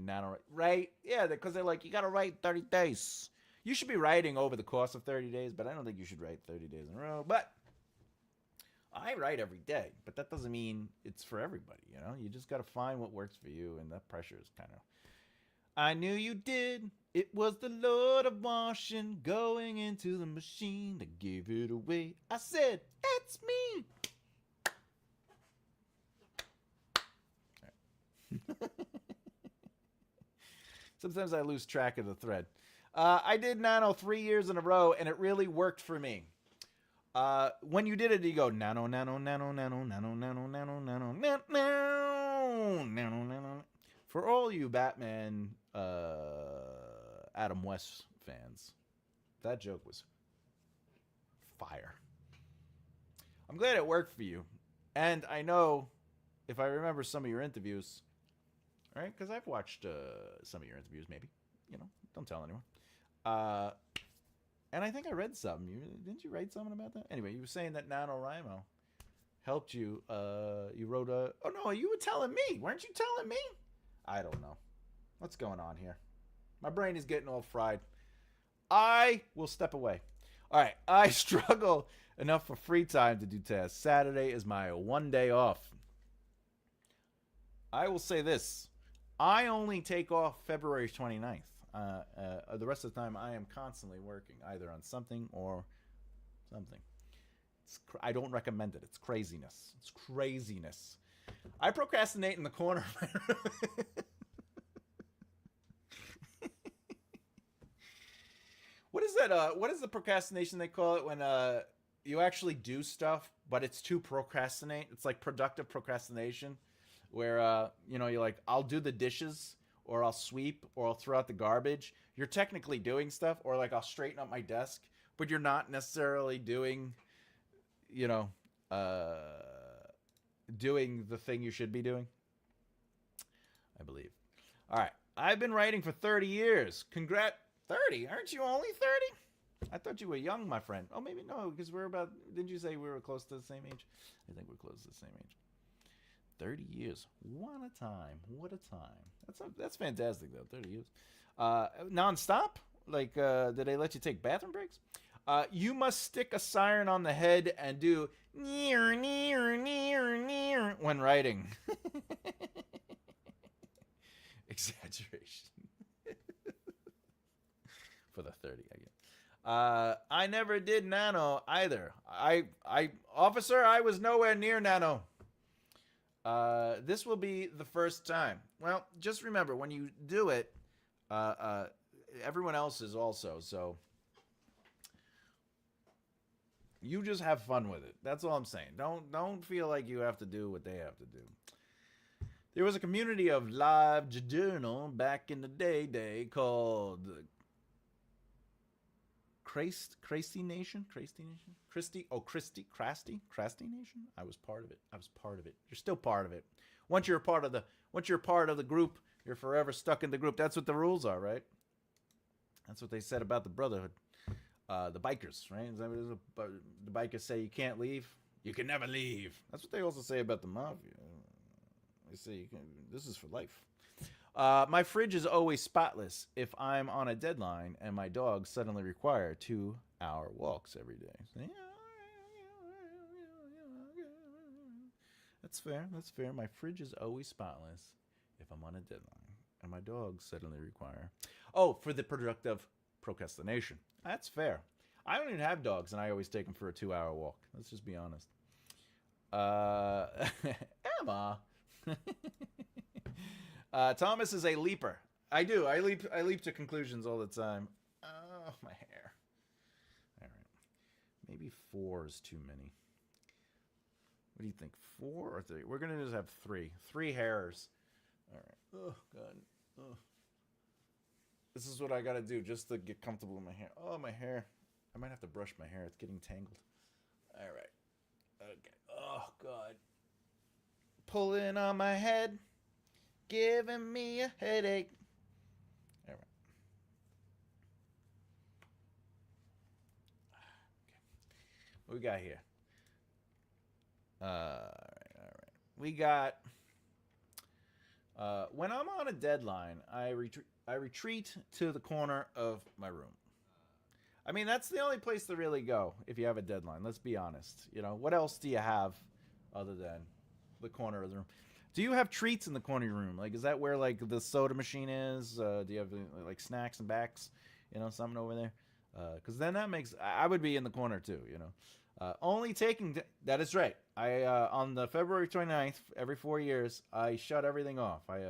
Right? Yeah, because they're like, you gotta write 30 days. You should be writing over the course of 30 days, but I don't think you should write 30 days in a row. But I write every day, but that doesn't mean it's for everybody, you know? You just gotta find what works for you, and that pressure is kind of... I knew you did. It was the Lord of washing going into the machine that gave it away. I said, that's me. Right. Sometimes I lose track of the thread. I did Nano 3 years in a row, and it really worked for me. When you did it, you go nano, nano, nano, nano, nano, nano, nano, nano, nano, nano, nano, nano. For all you Batman Adam West fans, that joke was fire. I'm glad it worked for you. And I know, if I remember some of your interviews, right? Because I've watched some of your interviews, maybe. You know, don't tell anyone. And I think I read something. Didn't you write something about that? Anyway, you were saying that NaNoWriMo helped you. You wrote a... Oh, no, you were telling me. Weren't you telling me? I don't know. What's going on here? My brain is getting all fried. I will step away. All right. I struggle enough for free time to do tasks. Saturday is my one day off. I will say this. I only take off February 29th. The rest of the time, I am constantly working, either on something or something. I don't recommend it. It's craziness. It's craziness. I procrastinate in the corner of my room. What is that? What is the procrastination they call it when you actually do stuff, but it's to procrastinate? It's like productive procrastination, where you know, you're like, I'll do the dishes, or I'll sweep, or I'll throw out the garbage. You're technically doing stuff, or like I'll straighten up my desk, but you're not necessarily doing, you know, doing the thing you should be doing. I believe. All right. I've been writing for 30 years. 30? Aren't you only 30? I thought you were young, my friend. Oh, maybe no, because we're about... Didn't you say we were close to the same age? I think we're close to the same age. 30 years. What a time. What a time. That's fantastic, though. 30 years. Non-stop? Like, did they let you take bathroom breaks? You must stick a siren on the head and do near, near, near, near when writing. Exaggeration. For the 30, I guess. I never did nano either. Officer, I was nowhere near nano. This will be the first time. Well, just remember, when you do it, everyone else is also, so you just have fun with it. That's all I'm saying. Don't feel like you have to do what they have to do. There was a community of live journal back in the day called Crasty Nation? Crasty Nation? Crasty Nation? I was part of it. You're still part of it. Once you're part of the group, you're forever stuck in the group. That's what the rules are, right? That's what they said about the Brotherhood. The bikers, right? Is that what the bikers say you can't leave? You can never leave. That's what they also say about the mafia. They say this is for life. My fridge is always spotless if I'm on a deadline and my dogs suddenly require 2-hour walks every day. That's fair. My fridge is always spotless if I'm on a deadline and my dogs suddenly require... Oh, for the productive procrastination. That's fair. I don't even have dogs and I always take them for a 2-hour walk. Let's just be honest. Emma... Thomas is a leaper. I do. I leap to conclusions all the time. Oh, my hair. All right. Maybe 4 is too many. What do you think? 4 or 3? We're going to just have 3. 3 hairs. All right. Oh, God. Oh. This is what I got to do just to get comfortable with my hair. Oh, my hair. I might have to brush my hair. It's getting tangled. All right. Okay. Oh, God. Pulling on my head, giving me a headache. All right. Okay. What we got here? All right. We got. When I'm on a deadline, I retreat to the corner of my room. I mean, that's the only place to really go if you have a deadline. Let's be honest. You know, what else do you have other than the corner of the room? Do you have treats in the corner of your room? Like, is that where, like, the soda machine is? Do you have, like, snacks and backs? You know, something over there? Because then that makes... I would be in the corner, too, you know. Only taking... That is right. On the February 29th, every 4 years, I shut everything off. I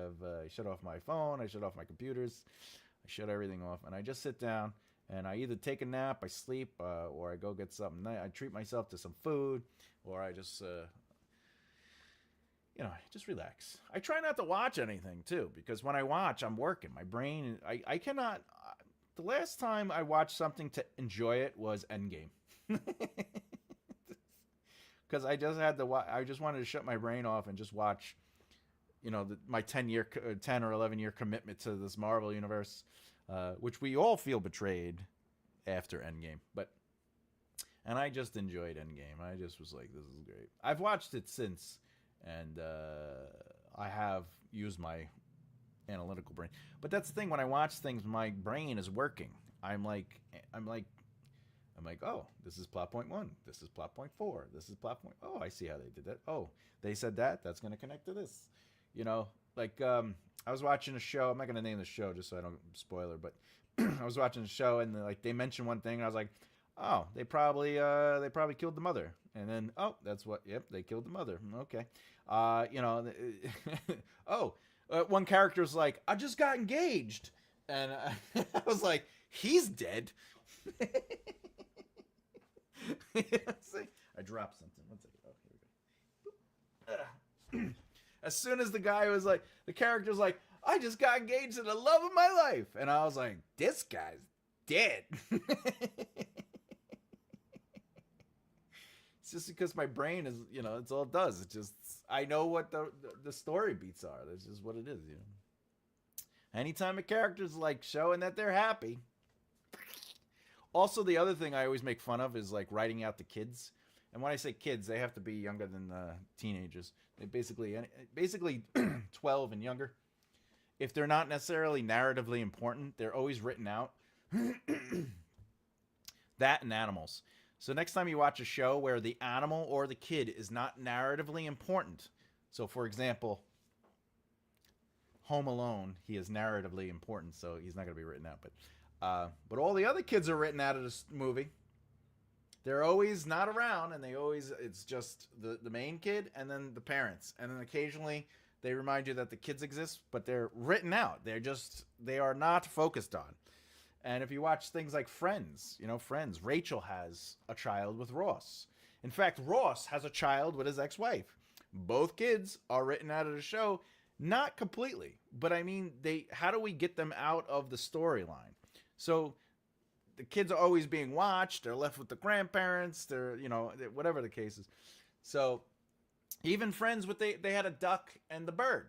shut off my phone. I shut off my computers. I shut everything off. And I just sit down, and I either take a nap, I sleep, or I go get something. I treat myself to some food, or I just... just relax. I try not to watch anything, too, because when I watch, I'm working. My brain, I cannot... The last time I watched something to enjoy it was Endgame. Because I just had to I just wanted to shut my brain off and just watch, my 10 or 11 year commitment to this Marvel universe, which we all feel betrayed after Endgame. And I just enjoyed Endgame. I just was like, this is great. I've watched it since... And I have used my analytical brain. But that's the thing. When I watch things, my brain is working. I'm like, oh, this is plot point 1. This is plot point 4. This is plot point... Oh, I see how they did that. Oh, they said that. That's going to connect to this. I was watching a show. I'm not going to name the show just so I don't spoil her. But I was watching a show and they mentioned one thing. And I was like, oh, they probably killed the mother. And then, oh, that's what, yep, they killed the mother. Okay. One character was like, I just got engaged. And I was like, he's dead. I dropped something. One second. Oh, here we go. As soon as the character was like, I just got engaged to the love of my life. And I was like, this guy's dead. It's just because my brain is, it's all it does. It's just, I know what the story beats are. That's just what it is, Anytime a character's like showing that they're happy. Also, the other thing I always make fun of is like writing out the kids. And when I say kids, they have to be younger than teenagers. They basically 12 and younger. If they're not necessarily narratively important, they're always written out. That and animals. So next time you watch a show where the animal or the kid is not narratively important. So for example, Home Alone, he is narratively important, so he's not going to be written out. But all the other kids are written out of this movie. They're always not around, and it's just the main kid and then the parents. And then occasionally they remind you that the kids exist, but they're written out. They are not focused on. And if you watch things like Friends, Friends, Rachel has a child with Ross. In fact, Ross has a child with his ex-wife. Both kids are written out of the show, not completely, but I mean, how do we get them out of the storyline? So the kids are always being watched. They're left with the grandparents. They're, whatever the case is. So even Friends, they had a duck and the bird.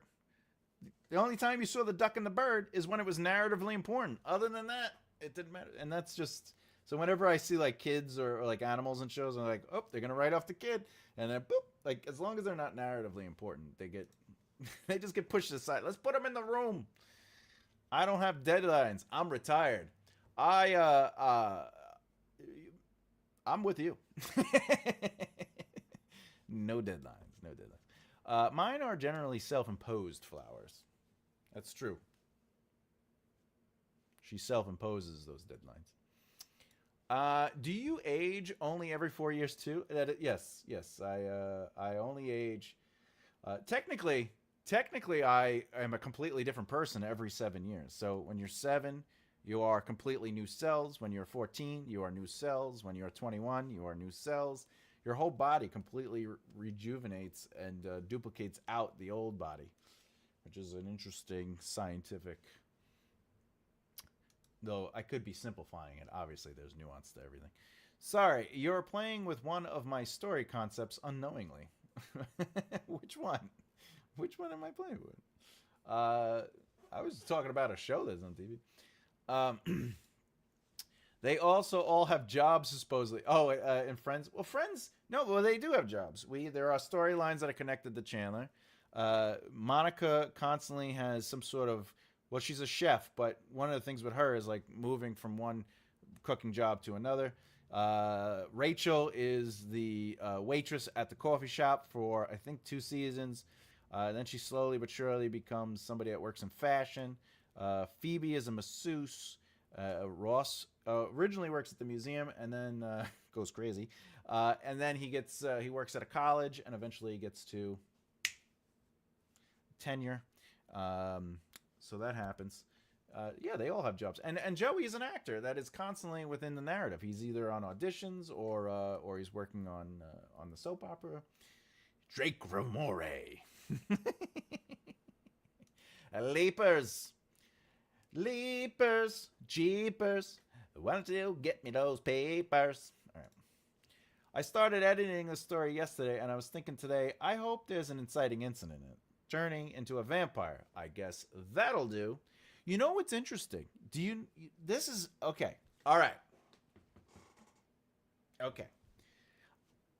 The only time you saw the duck and the bird is when it was narratively important. Other than that, it didn't matter. And that's just... So whenever I see like kids or like animals in shows, I'm like, oh, they're going to write off the kid. And then boop. Like, as long as they're not narratively important, they just get pushed aside. Let's put them in the room. I don't have deadlines. I'm retired. I'm with you. No deadlines. No deadlines. Mine are generally self-imposed flowers. That's true. She self-imposes those deadlines. Do you age only every 4 years too? Yes. I only age. Technically, I am a completely different person every 7 years. So when you're 7, you are completely new cells. When you're 14, you are new cells. When you're 21, you are new cells. Your whole body completely rejuvenates and duplicates out the old body, which is an interesting scientific... Though I could be simplifying it. Obviously, there's nuance to everything. Sorry, you're playing with one of my story concepts unknowingly. Which one? Which one am I playing with? I was talking about a show that's on TV. They also all have jobs, supposedly. Oh, and Friends. Well, Friends, no, well, they do have jobs. There are storylines that are connected to Chandler. Monica constantly has some sort of... Well, she's a chef, but one of the things with her is like moving from one cooking job to another. Rachel is the waitress at the coffee shop for, I think, 2 seasons. Then she slowly but surely becomes somebody that works in fashion. Phoebe is a masseuse. Ross originally works at the museum and then goes crazy. And then he works at a college and eventually he gets to tenure. So that happens. Yeah, they all have jobs. And Joey is an actor that is constantly within the narrative. He's either on auditions or he's working on the soap opera. Drake Ramore. Leapers. Jeepers. Why don't you get me those papers? All right. I started editing the story yesterday, and I was thinking today, I hope there's an inciting incident in it. Turning into a vampire. I guess that'll do. You know what's interesting? This is... Okay. All right. Okay.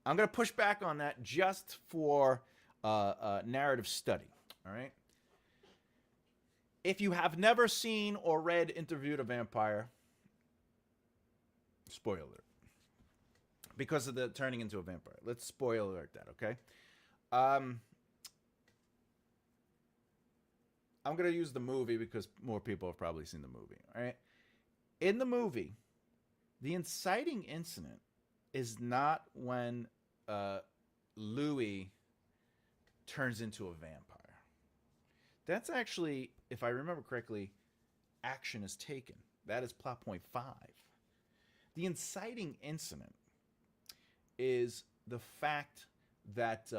I'm going to push back on that just for narrative study. All right? If you have never seen or read Interviewed a Vampire, spoiler alert. Because of the turning into a vampire. Let's spoiler alert that, okay? I'm going to use the movie because more people have probably seen the movie, all right? In the movie, the inciting incident is not when Louis turns into a vampire. That's actually, if I remember correctly, action is taken. That is plot point 5. The inciting incident is the fact that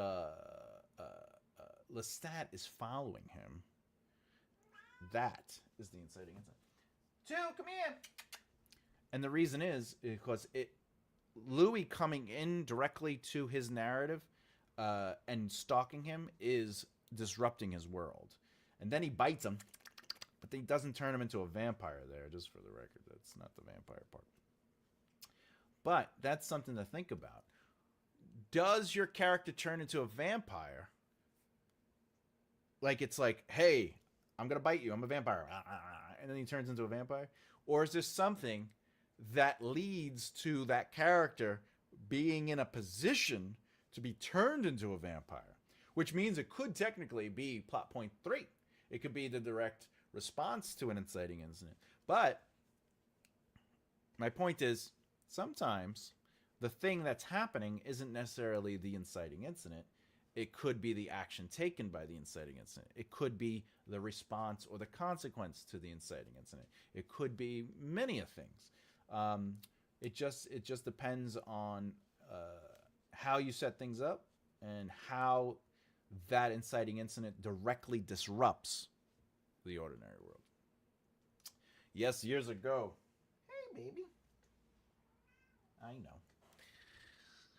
Lestat is following him. That is the inciting incident. 2, come here. And the reason is because Louis coming in directly to his narrative and stalking him is disrupting his world. And then he bites him, but he doesn't turn him into a vampire there, just for the record. That's not the vampire part. But that's something to think about. Does your character turn into a vampire? Like, it's like, hey, I'm going to bite you. I'm a vampire. And then he turns into a vampire? Or is there something that leads to that character being in a position to be turned into a vampire, which means it could technically be plot point 3. It could be the direct response to an inciting incident. But my point is, sometimes the thing that's happening isn't necessarily the inciting incident. It could be the action taken by the inciting incident. It could be the response or the consequence to the inciting incident. It could be many of things. It just depends on how you set things up and how that inciting incident directly disrupts the ordinary world. Yes, years ago. Hey, baby. I know.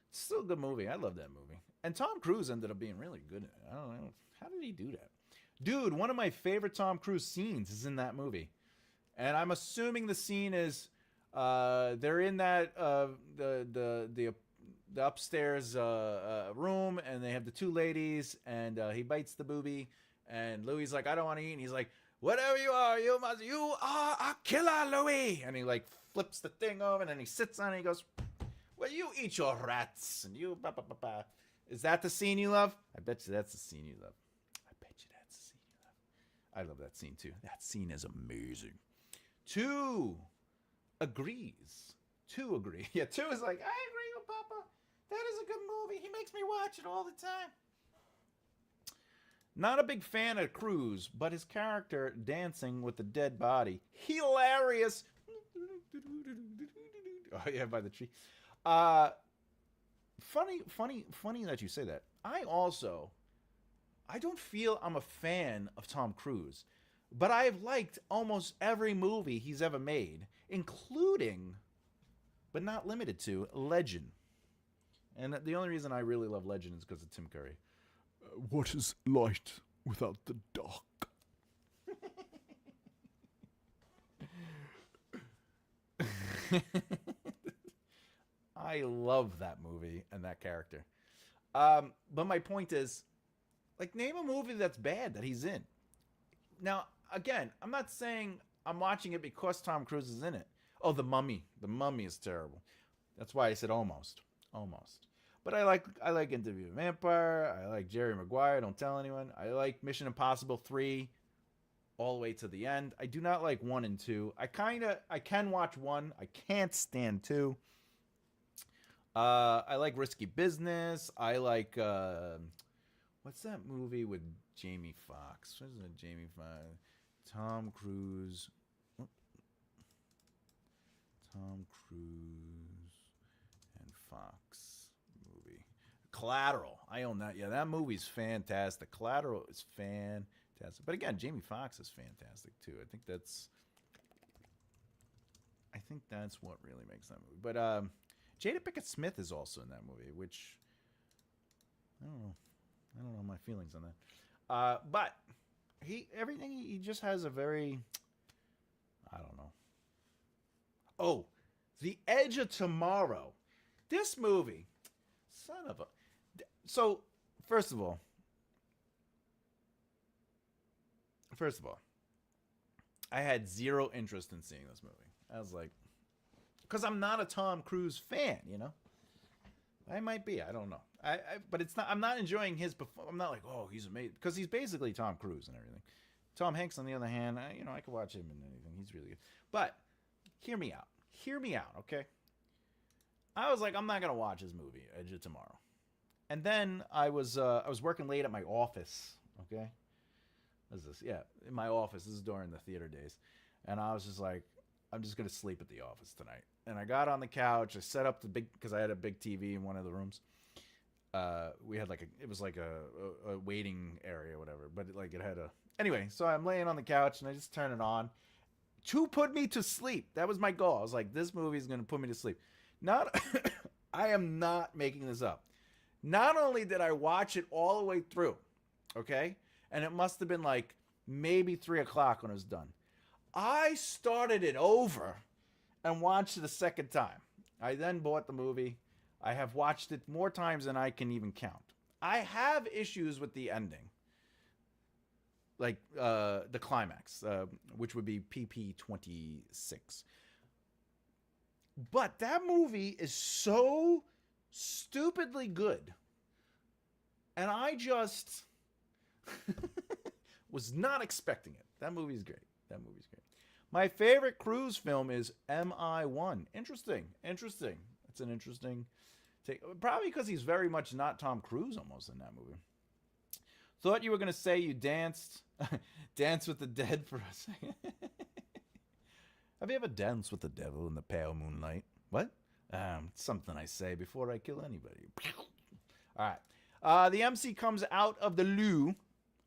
It's still a good movie. I love that movie. And Tom Cruise ended up being really good. I don't know. How did he do that? Dude, one of my favorite Tom Cruise scenes is in that movie. And I'm assuming the scene is they're in that the upstairs room, and they have the two ladies, and he bites the boobie, and Louis like, I don't want to eat, and he's like, whatever you are a killer, Louis. And he like flips the thing over, and then he sits on it, and he goes, well, you eat your rats, and you ba. Is that the scene you love? I bet you that's the scene you love. I bet you that's the scene you love. I love that scene too. That scene is amazing. 2 agrees. 2 agree. Yeah, 2 is like, I agree with Papa. That is a good movie. He makes me watch it all the time. Not a big fan of Cruise, but his character dancing with the dead body, hilarious. Oh yeah, by the tree. Funny that you say that. I don't feel I'm a fan of Tom Cruise, but I've liked almost every movie he's ever made, including, but not limited to, Legend. And the only reason I really love Legend is because of Tim Curry. What is light without the dark? I love that movie and that character. But my point is, like, name a movie that's bad that he's in. Now, again, I'm not saying I'm watching it because Tom Cruise is in it. Oh, The Mummy. The Mummy is terrible. That's why I said almost. Almost. But I like Interview with a Vampire. I like Jerry Maguire, Don't Tell Anyone. I like Mission Impossible 3 all the way to the end. I do not like 1 and 2. I can watch 1. I can't stand 2. I like Risky Business. I like what's that movie with Jamie Foxx? What is it? Jamie Foxx, Tom Cruise, and Fox movie. Collateral. I own that. Yeah, that movie's fantastic. Collateral is fantastic. But again, Jamie Foxx is fantastic too. I think that's what really makes that movie. But Jada Pinkett Smith is also in that movie, which I don't know my feelings on that. But he just has a very, I don't know. Oh, The Edge of Tomorrow. This movie, son of a. So, first of all, I had zero interest in seeing this movie. I was like, because I'm not a Tom Cruise fan, you know. I might be. I don't know. But it's not. I'm not enjoying his. I'm not like, oh, he's amazing, because he's basically Tom Cruise and everything. Tom Hanks, on the other hand, I could watch him in anything. He's really good. But hear me out. Hear me out, okay? I was like, I'm not gonna watch his movie, Edge of Tomorrow. And then I was working late at my office. Okay. What is this? Yeah, in my office. This is during the theater days, and I was just like, I'm just gonna sleep at the office tonight. And I got on the couch. I set up because I had a big TV in one of the rooms. We had it was like a waiting area or whatever, but it had a. Anyway, so I'm laying on the couch and I just turn it on to put me to sleep. That was my goal. I was like, this movie is gonna put me to sleep. I am not making this up. Not only did I watch it all the way through, okay, and it must have been like maybe 3 o'clock when it was done. I started it over and watched it a second time. I then bought the movie. I have watched it more times than I can even count. I have issues with the ending, like the climax, which would be PP 26. But that movie is so stupidly good. And I just was not expecting it. That movie's great. That movie's great. My favorite Cruise film is MI1. Interesting. It's an interesting take. Probably because he's very much not Tom Cruise almost in that movie. Thought you were going to say you danced with the dead for a second. Have you ever danced with the devil in the pale moonlight? What? It's something I say before I kill anybody. All right. The MC comes out of the loo,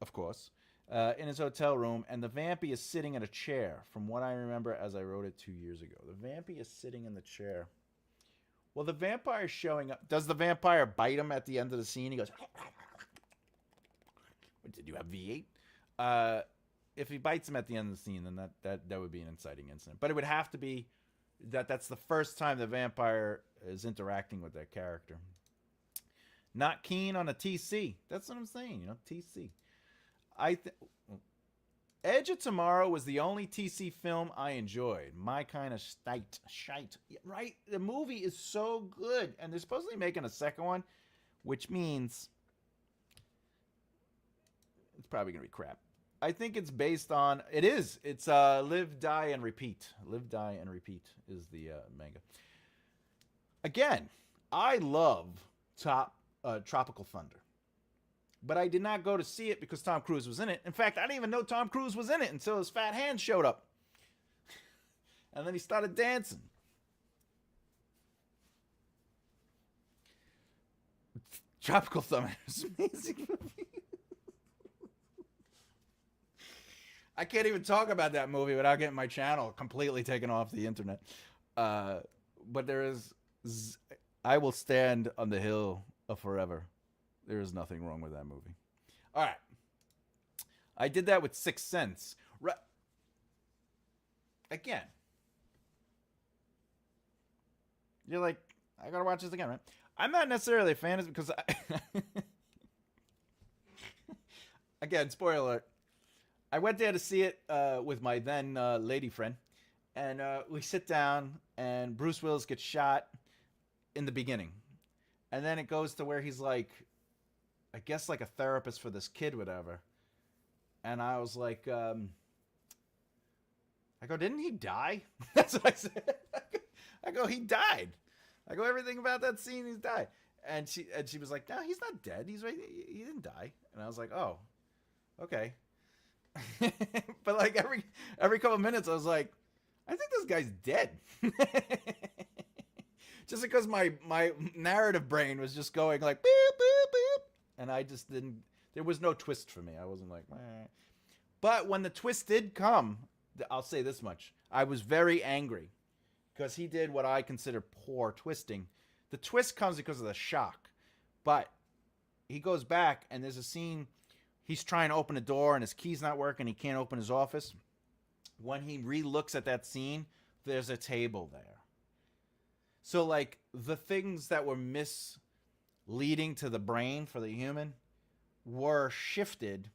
of course, in his hotel room, and the vampy is sitting in a chair, from what I remember as I wrote it 2 years ago. The vampy is sitting in the chair. Well, the vampire's showing up. Does the vampire bite him at the end of the scene? He goes, did you have V8? If he bites him at the end of the scene, then that would be an inciting incident. But it would have to be that's the first time the vampire is interacting with that character. Not keen on a TC. That's what I'm saying, TC. Edge of Tomorrow was the only TC film I enjoyed. My kind of shite. Yeah, right? The movie is so good. And they're supposedly making a second one, which means it's probably going to be crap. I think it's based on... It is. It's Live, Die, and Repeat. Live, Die, and Repeat is the manga. Again, I love Tropical Thunder. But I did not go to see it because Tom Cruise was in it. In fact, I didn't even know Tom Cruise was in it until his fat hand showed up. And then he started dancing. Tropical Thunder is an amazing movie. I can't even talk about that movie without getting my channel completely taken off the internet. But there is... I will stand on the hill of forever. There is nothing wrong with that movie. All right. I did that with Sixth Sense. Again. You're like, I gotta watch this again, right? I'm not necessarily a fan of it because again, spoiler alert. I went there to see it with my then lady friend. And we sit down and Bruce Willis gets shot in the beginning. And then it goes to where he's like, I guess like a therapist for this kid, whatever. And I was like, I go, didn't he die? That's what I said. I go, he died. I go, everything about that scene, he's died. And she was like, no, he's not dead. He's right. He didn't die. And I was like, oh, okay. But like every couple of minutes, I was like, I think this guy's dead. Just because my narrative brain was just going like, boop, boop, boop. And I just didn't, there was no twist for me. I wasn't like, meh. But when the twist did come, I'll say this much. I was very angry because he did what I consider poor twisting. The twist comes because of the shock. But he goes back and there's a scene, he's trying to open a door and his key's not working. He can't open his office. When he re-looks at that scene, there's a table there. So like the things that were misleading to the brain for the human were shifted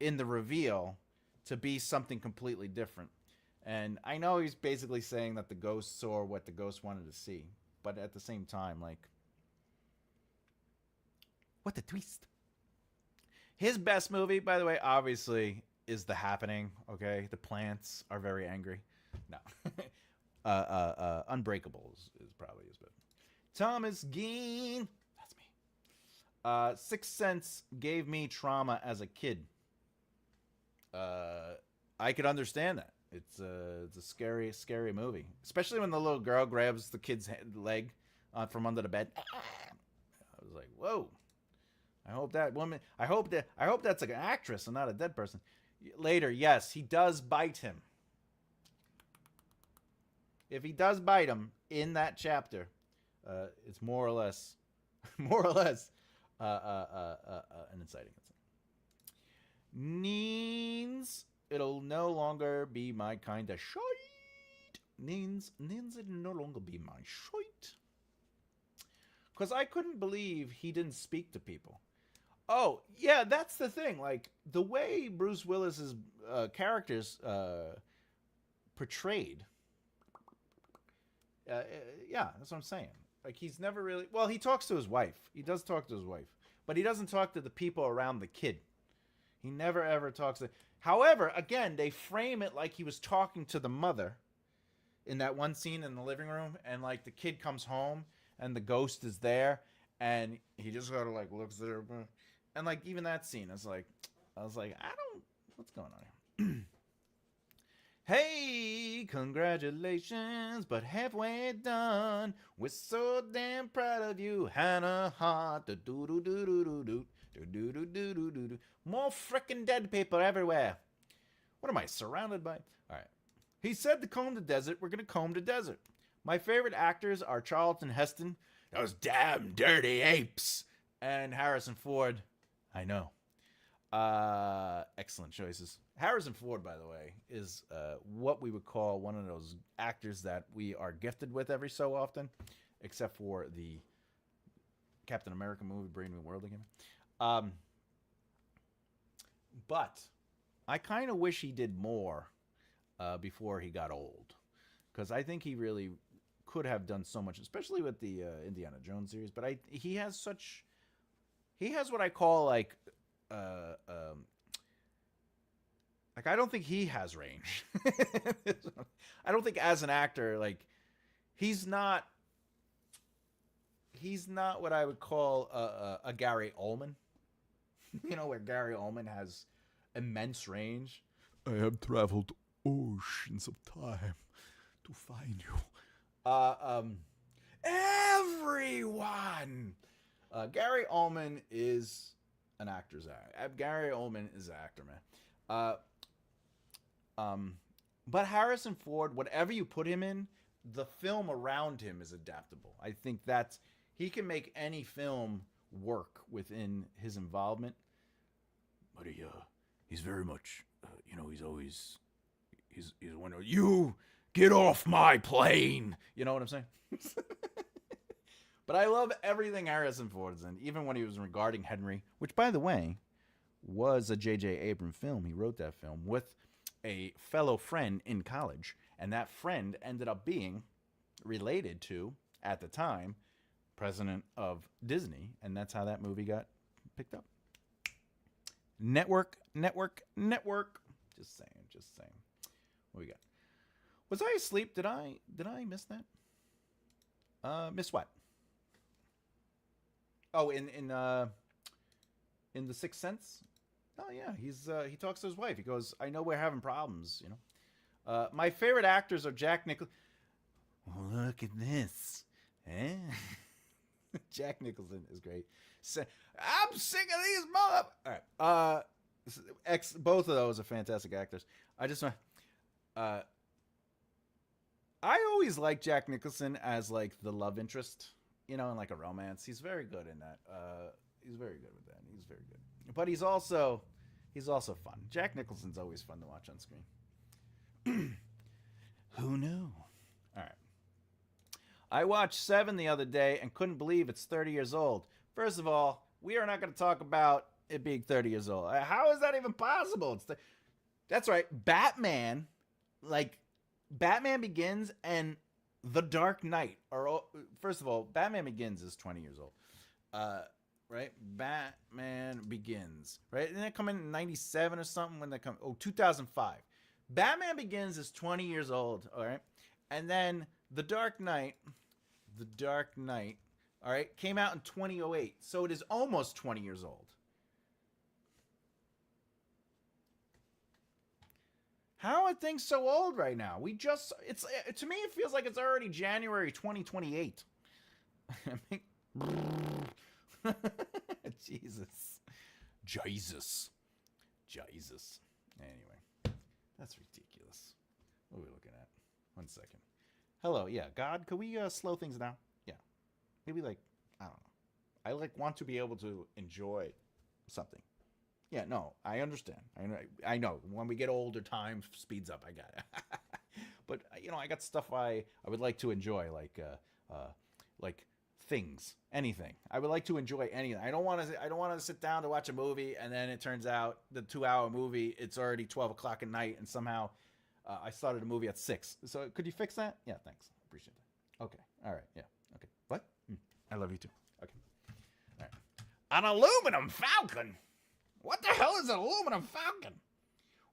in the reveal to be something completely different. And I know he's basically saying that the ghost saw what the ghost wanted to see. But at the same time, like, what the twist? His best movie, by the way, obviously, is The Happening. Okay, the plants are very angry. No, Unbreakable is probably his best. Thomas Geen, that's me. Sixth Sense gave me trauma as a kid. I could understand that. It's a scary movie, especially when the little girl grabs the kid's leg from under the bed. I was like, whoa. I hope that woman. I hope that's like an actress and not a dead person. Later, yes, he does bite him. If he does bite him in that chapter, it's more or less an inciting incident. Neens, it'll no longer be my kind of shite. Neens, it'll no longer be my shite. Because I couldn't believe he didn't speak to people. Oh, yeah, that's the thing. Like, the way Bruce Willis's characters portrayed Yeah, that's what I'm saying. Like he's never really. Well, he talks to his wife. He does talk to his wife, but he doesn't talk to the people around the kid. He never ever talks to. However, again, they frame it like he was talking to the mother in that one scene in the living room, and like the kid comes home and the ghost is there, and he just sort of like looks at her, and like even that scene is like, I was like, I don't, what's going on here? Hey, congratulations, but halfway done. We're so damn proud of you, Hannah Hart. Do do do do do do do do do do do do do. More frickin' dead people everywhere. What am I surrounded by? All right. He said to comb the desert. We're gonna comb the desert. My favorite actors are Charlton Heston, those damn dirty apes, and Harrison Ford. I know. Excellent choices. Harrison Ford, by the way, is what we would call one of those actors that we are gifted with every so often, except for the Captain America movie, Brave New World again. But I kind of wish he did more before he got old, because I think he really could have done so much, especially with the Indiana Jones series. But he has what I call like I don't think he has range. I don't think as an actor, like he's not what I would call a Gary Oldman. You know, where Gary Oldman has immense range. I have traveled oceans of time to find you. Everyone. Gary Oldman is an actor's actor. Gary Oldman is an actor, man. But Harrison Ford, whatever you put him in, the film around him is adaptable. I think he can make any film work within his involvement. But he's very much, he's one of you get off my plane. You know what I'm saying? But I love everything Harrison Ford is in, even when he was regarding Henry, which, by the way, was a J.J. Abrams film. He wrote that film with a fellow friend in college, and that friend ended up being related to, at the time, president of Disney, and that's how that movie got picked up. Network. Just saying. What we got? Was I asleep? Did I miss that? Miss what? Oh, in The Sixth Sense. Oh yeah, he talks to his wife. He goes, "I know we're having problems, you know." My favorite actors are Jack Nicholson. Oh, look at this, eh? Jack Nicholson is great. I'm sick of these mother. All right, both of those are fantastic actors. I just want. I always like Jack Nicholson as like the love interest, you know, in like a romance. He's very good in that. He's very good with that. He's very good. But he's also fun. Jack Nicholson's always fun to watch on screen. Who knew? All right. I watched Seven the other day and couldn't believe it's 30 years old. First of all, we are not going to talk about it being 30 years old. How is that even possible? That's right. Batman Begins and The Dark Knight are first of all, Batman Begins is 20 years old. Right? Batman Begins. Right? Didn't that come in 97 or something when that come? Oh, 2005. Batman Begins is 20 years old, all right? And then The Dark Knight, all right, came out in 2008. So it is almost 20 years old. How are things so old right now? To me, it feels like it's already January 2028. I mean, Jesus. Anyway, that's ridiculous. What are we looking at? 1 second. Hello, yeah, God, could we slow things down? Yeah, maybe like, I don't know. I want to be able to enjoy something. Yeah, no, I understand. I know. When we get older, time speeds up. I got it. But I got stuff I would like to enjoy, like things, anything. I would like to enjoy anything. I don't want to sit down to watch a movie and then it turns out the 2-hour movie it's already 12 o'clock at night and somehow I started a movie at 6. So could you fix that? Yeah, thanks. Appreciate Okay. All right. Yeah. Okay. What? I love you too. Okay. All right. An aluminum falcon? What the hell is an aluminum falcon?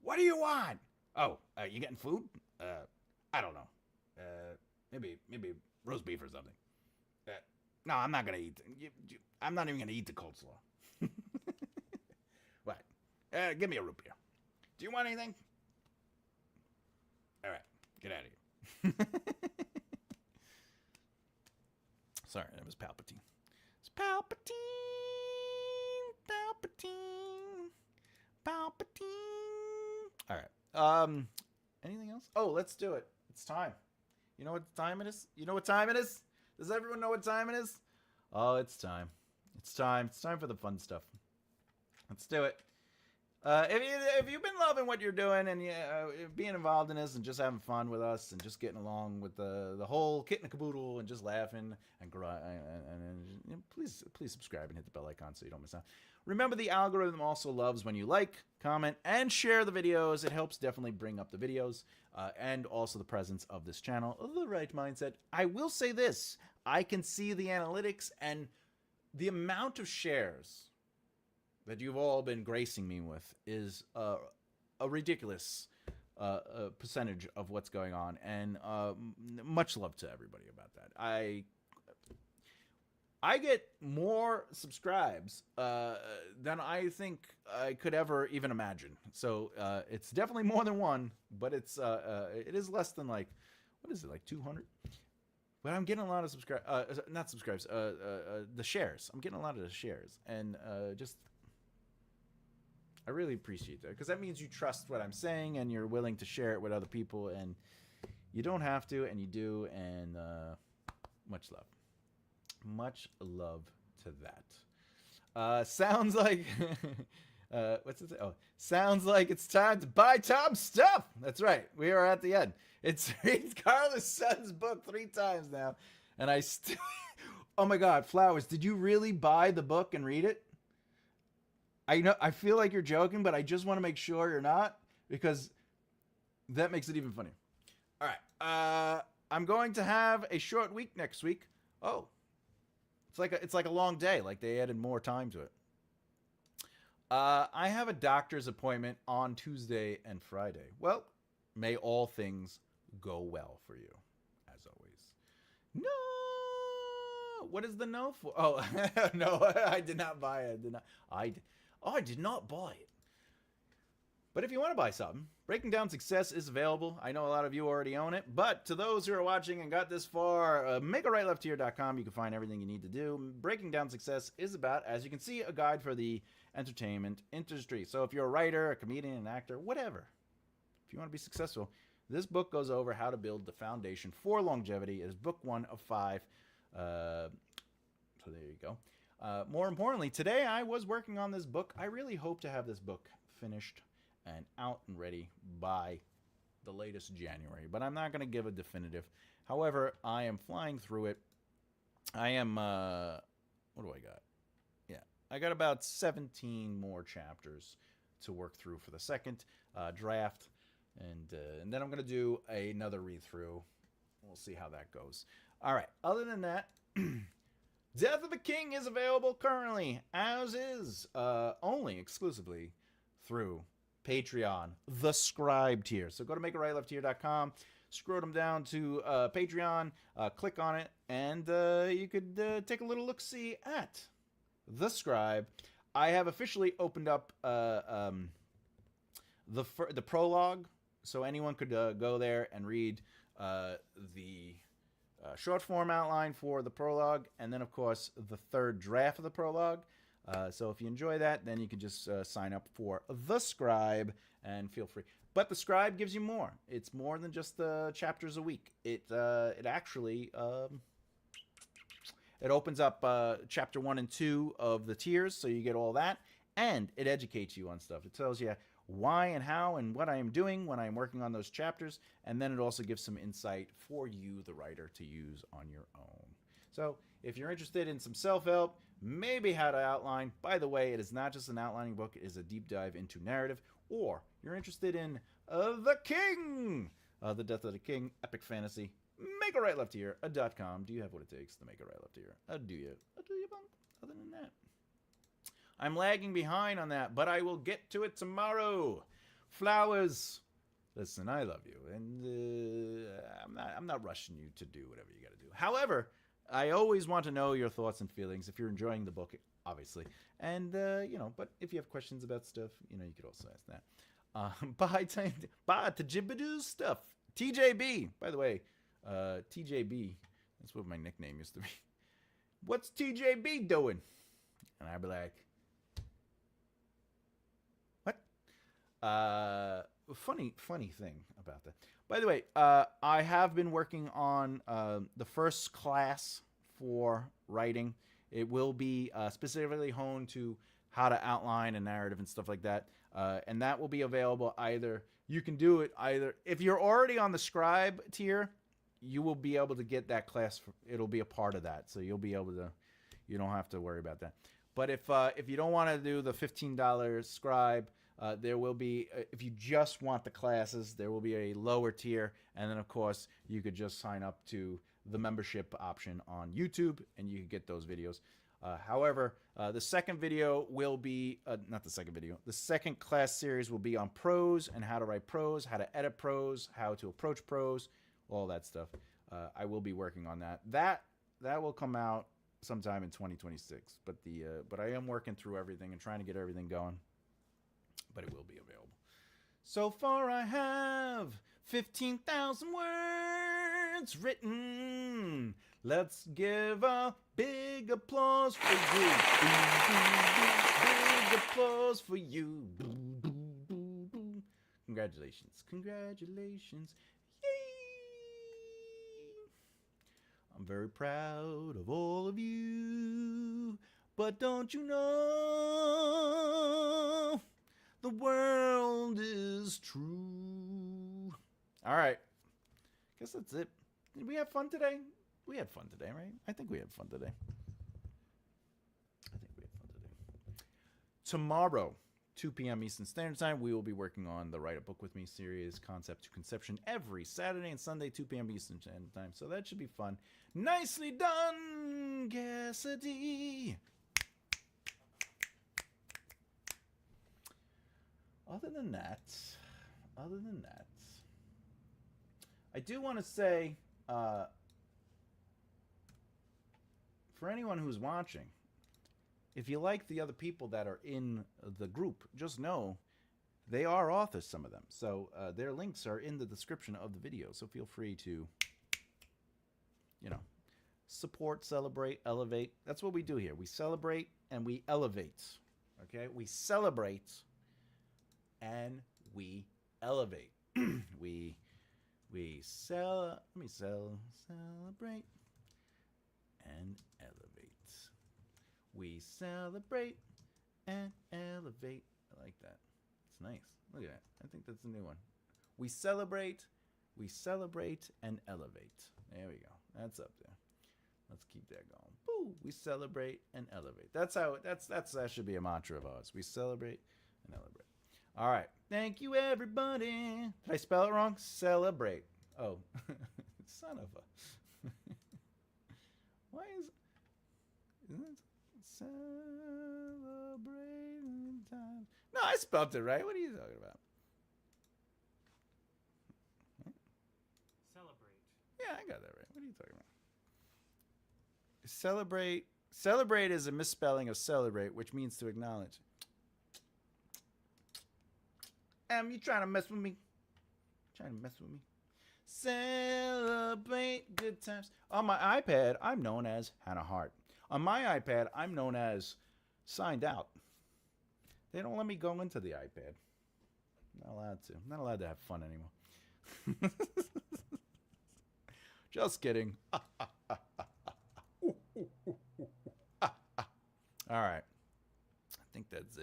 What do you want? Oh, you getting food? I don't know. Maybe roast beef or something. No, I'm not gonna eat. I'm not even gonna eat the coleslaw. What? Give me a root beer. Do you want anything? All right, get out of here. Sorry, that was Palpatine. It's Palpatine, Palpatine, Palpatine. All right. Anything else? Oh, let's do it. It's time. You know what time it is? You know what time it is? Does everyone know what time it is? Oh, it's time. It's time. It's time for the fun stuff. Let's do it. If you've been loving what you're doing and being involved in this and just having fun with us and just getting along with the whole kit and caboodle and just laughing and please subscribe and hit the bell icon so you don't miss out. Remember, the algorithm also loves when you like, comment, and share the videos. It helps definitely bring up the videos and also the presence of this channel, The Right Mindset. I will say this. I can see the analytics and the amount of shares that you've all been gracing me with is a ridiculous percentage of what's going on, and much love to everybody about that. I get more subscribes than I think I could ever even imagine. So it's definitely more than one, but it is less than like, what is it, like 200? But I'm getting a lot of the shares. I'm getting a lot of the shares, and just I really appreciate that, because that means you trust what I'm saying and you're willing to share it with other people, and you don't have to, and you do, and much love. Much love to that. Sounds like what's it say? Oh, sounds like it's time to buy Tom's stuff. That's right. We are at the end. It's read Carla's son's book 3 times now, and I still. Oh my God, Flowers! Did you really buy the book and read it? I know. I feel like you're joking, but I just want to make sure you're not, because that makes it even funnier. All right. I'm going to have a short week next week. Oh. It's like a long day. Like they added more time to it. I have a doctor's appointment on Tuesday and Friday. Well, may all things go well for you, as always. No. What is the no for? Oh, no, I did not buy it. I did not buy it. But if you want to buy something, Breaking Down Success is available. I know a lot of you already own it, but to those who are watching and got this far, makearightlefthear.com, you can find everything you need to do. Breaking Down Success is about, as you can see, a guide for the entertainment industry. So if you're a writer, a comedian, an actor, whatever, if you want to be successful, this book goes over how to build the foundation for longevity. It is book 1 of 5. So there you go. More importantly, today I was working on this book. I really hope to have this book finished and out and ready by the latest January, but I'm not going to give a definitive. However, I am flying through it. I am, what do I got? Yeah, I got about 17 more chapters to work through for the second draft, and then I'm going to do another read-through. We'll see how that goes. All right, other than that, Death of the King is available currently, as is only exclusively through Patreon, the Scribe tier. So go to makearightlefthear.com, scroll them down to Patreon, click on it, and you could take a little look-see at the Scribe. I have officially opened up the prologue, so anyone could go there and read the short form outline for the prologue, and then, of course, the third draft of the prologue. So if you enjoy that, then you can just sign up for The Scribe and feel free. But The Scribe gives you more. It's more than just the chapters a week. It actually it opens up chapter 1 and 2 of the tiers, so you get all that, and it educates you on stuff. It tells you why and how and what I am doing when I am working on those chapters, and then it also gives some insight for you, the writer, to use on your own. So if you're interested in some self-help, maybe how to outline, by the way, it is not just an outlining book, it is a deep dive into narrative, or you're interested in The King, The Death of the King, epic fantasy, Make a right left here.com. Do you have what it takes to make a right left here? Do you? Do you, bump? Other than that, I'm lagging behind on that, but I will get to it tomorrow. Flowers. Listen, I love you, and I'm not rushing you to do whatever you got to do. However, I always want to know your thoughts and feelings if you're enjoying the book, obviously, and But if you have questions about stuff, you could also ask that. Bye to Jibbidoo stuff. TJB, by the way, TJB. That's what my nickname used to be. What's TJB doing? And I'd be like, what? Funny thing about that. By the way, I have been working on the first class for writing. It will be specifically honed to how to outline a narrative and stuff like that. And that will be available you can do it either. If you're already on the scribe tier, you will be able to get that class. It'll be a part of that. So you'll be able to, you don't have to worry about that. But if you don't want to do the $15 scribe, there will be, if you just want the classes, there will be a lower tier. And then, of course, you could just sign up to the membership option on YouTube, and you can get those videos. However, the second video will be, not the second video, the second class series will be on prose and how to write prose, how to edit prose, how to approach prose, all that stuff. I will be working on that. That will come out sometime in 2026. But I am working through everything and trying to get everything going. But it will be available. So far I have 15,000 words written. Let's give a big applause for you. Big applause for you. Congratulations. Congratulations. Yay! I'm very proud of all of you. But don't you know the world is true? All right. Guess that's it. Did we have fun today? We had fun today, right? I think we had fun today. Tomorrow, 2 p.m. Eastern Standard Time, we will be working on the Write a Book With Me series, Concept to Conception, every Saturday and Sunday, 2 p.m. Eastern Standard Time. So that should be fun. Nicely done, Cassidy. Other than that, I do want to say, for anyone who's watching, if you like the other people that are in the group, just know they are authors, some of them. So their links are in the description of the video. So feel free to, support, celebrate, elevate. That's what we do here. We celebrate and we elevate. Okay? We celebrate and we elevate. Celebrate and elevate. We celebrate and elevate. I like that. It's nice. Look at that. I think that's a new one. We celebrate and elevate. There we go. That's up there. Let's keep that going. Boo! We celebrate and elevate. That should be a mantra of ours. We celebrate and elevate. All right. Thank you, everybody. Did I spell it wrong? Celebrate. Oh, son of a. Why isn't it celebrating time? No, I spelled it right. What are you talking about? Celebrate. Yeah, I got that right. What are you talking about? Celebrate. Celebrate is a misspelling of celebrate, which means to acknowledge. You trying to mess with me? Celebrate good times. On my iPad, I'm known as Hannah Hart. On my iPad, I'm known as Signed Out. They don't let me go into the iPad. Not allowed to. I'm not allowed to have fun anymore. Just kidding. All right. I think that's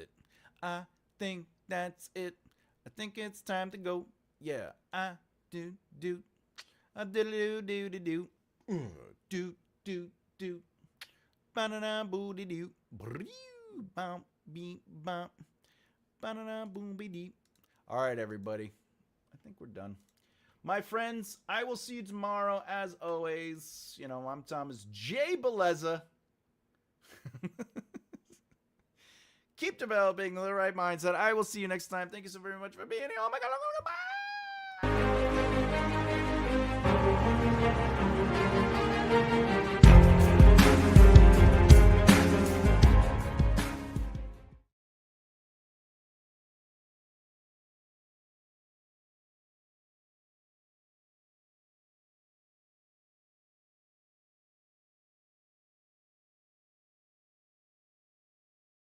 it. I think it's time to go. Yeah, I do. I do. Do. Ba-da-da booty doo. Bump beep bump. Ba-da-da boom be deep. All right, everybody. I think we're done. My friends, I will see you tomorrow as always. You know, I'm Thomas J. Bellezza. Keep developing the right mindset. I will see you next time. Thank you so very much for being here. Oh my God. Bye.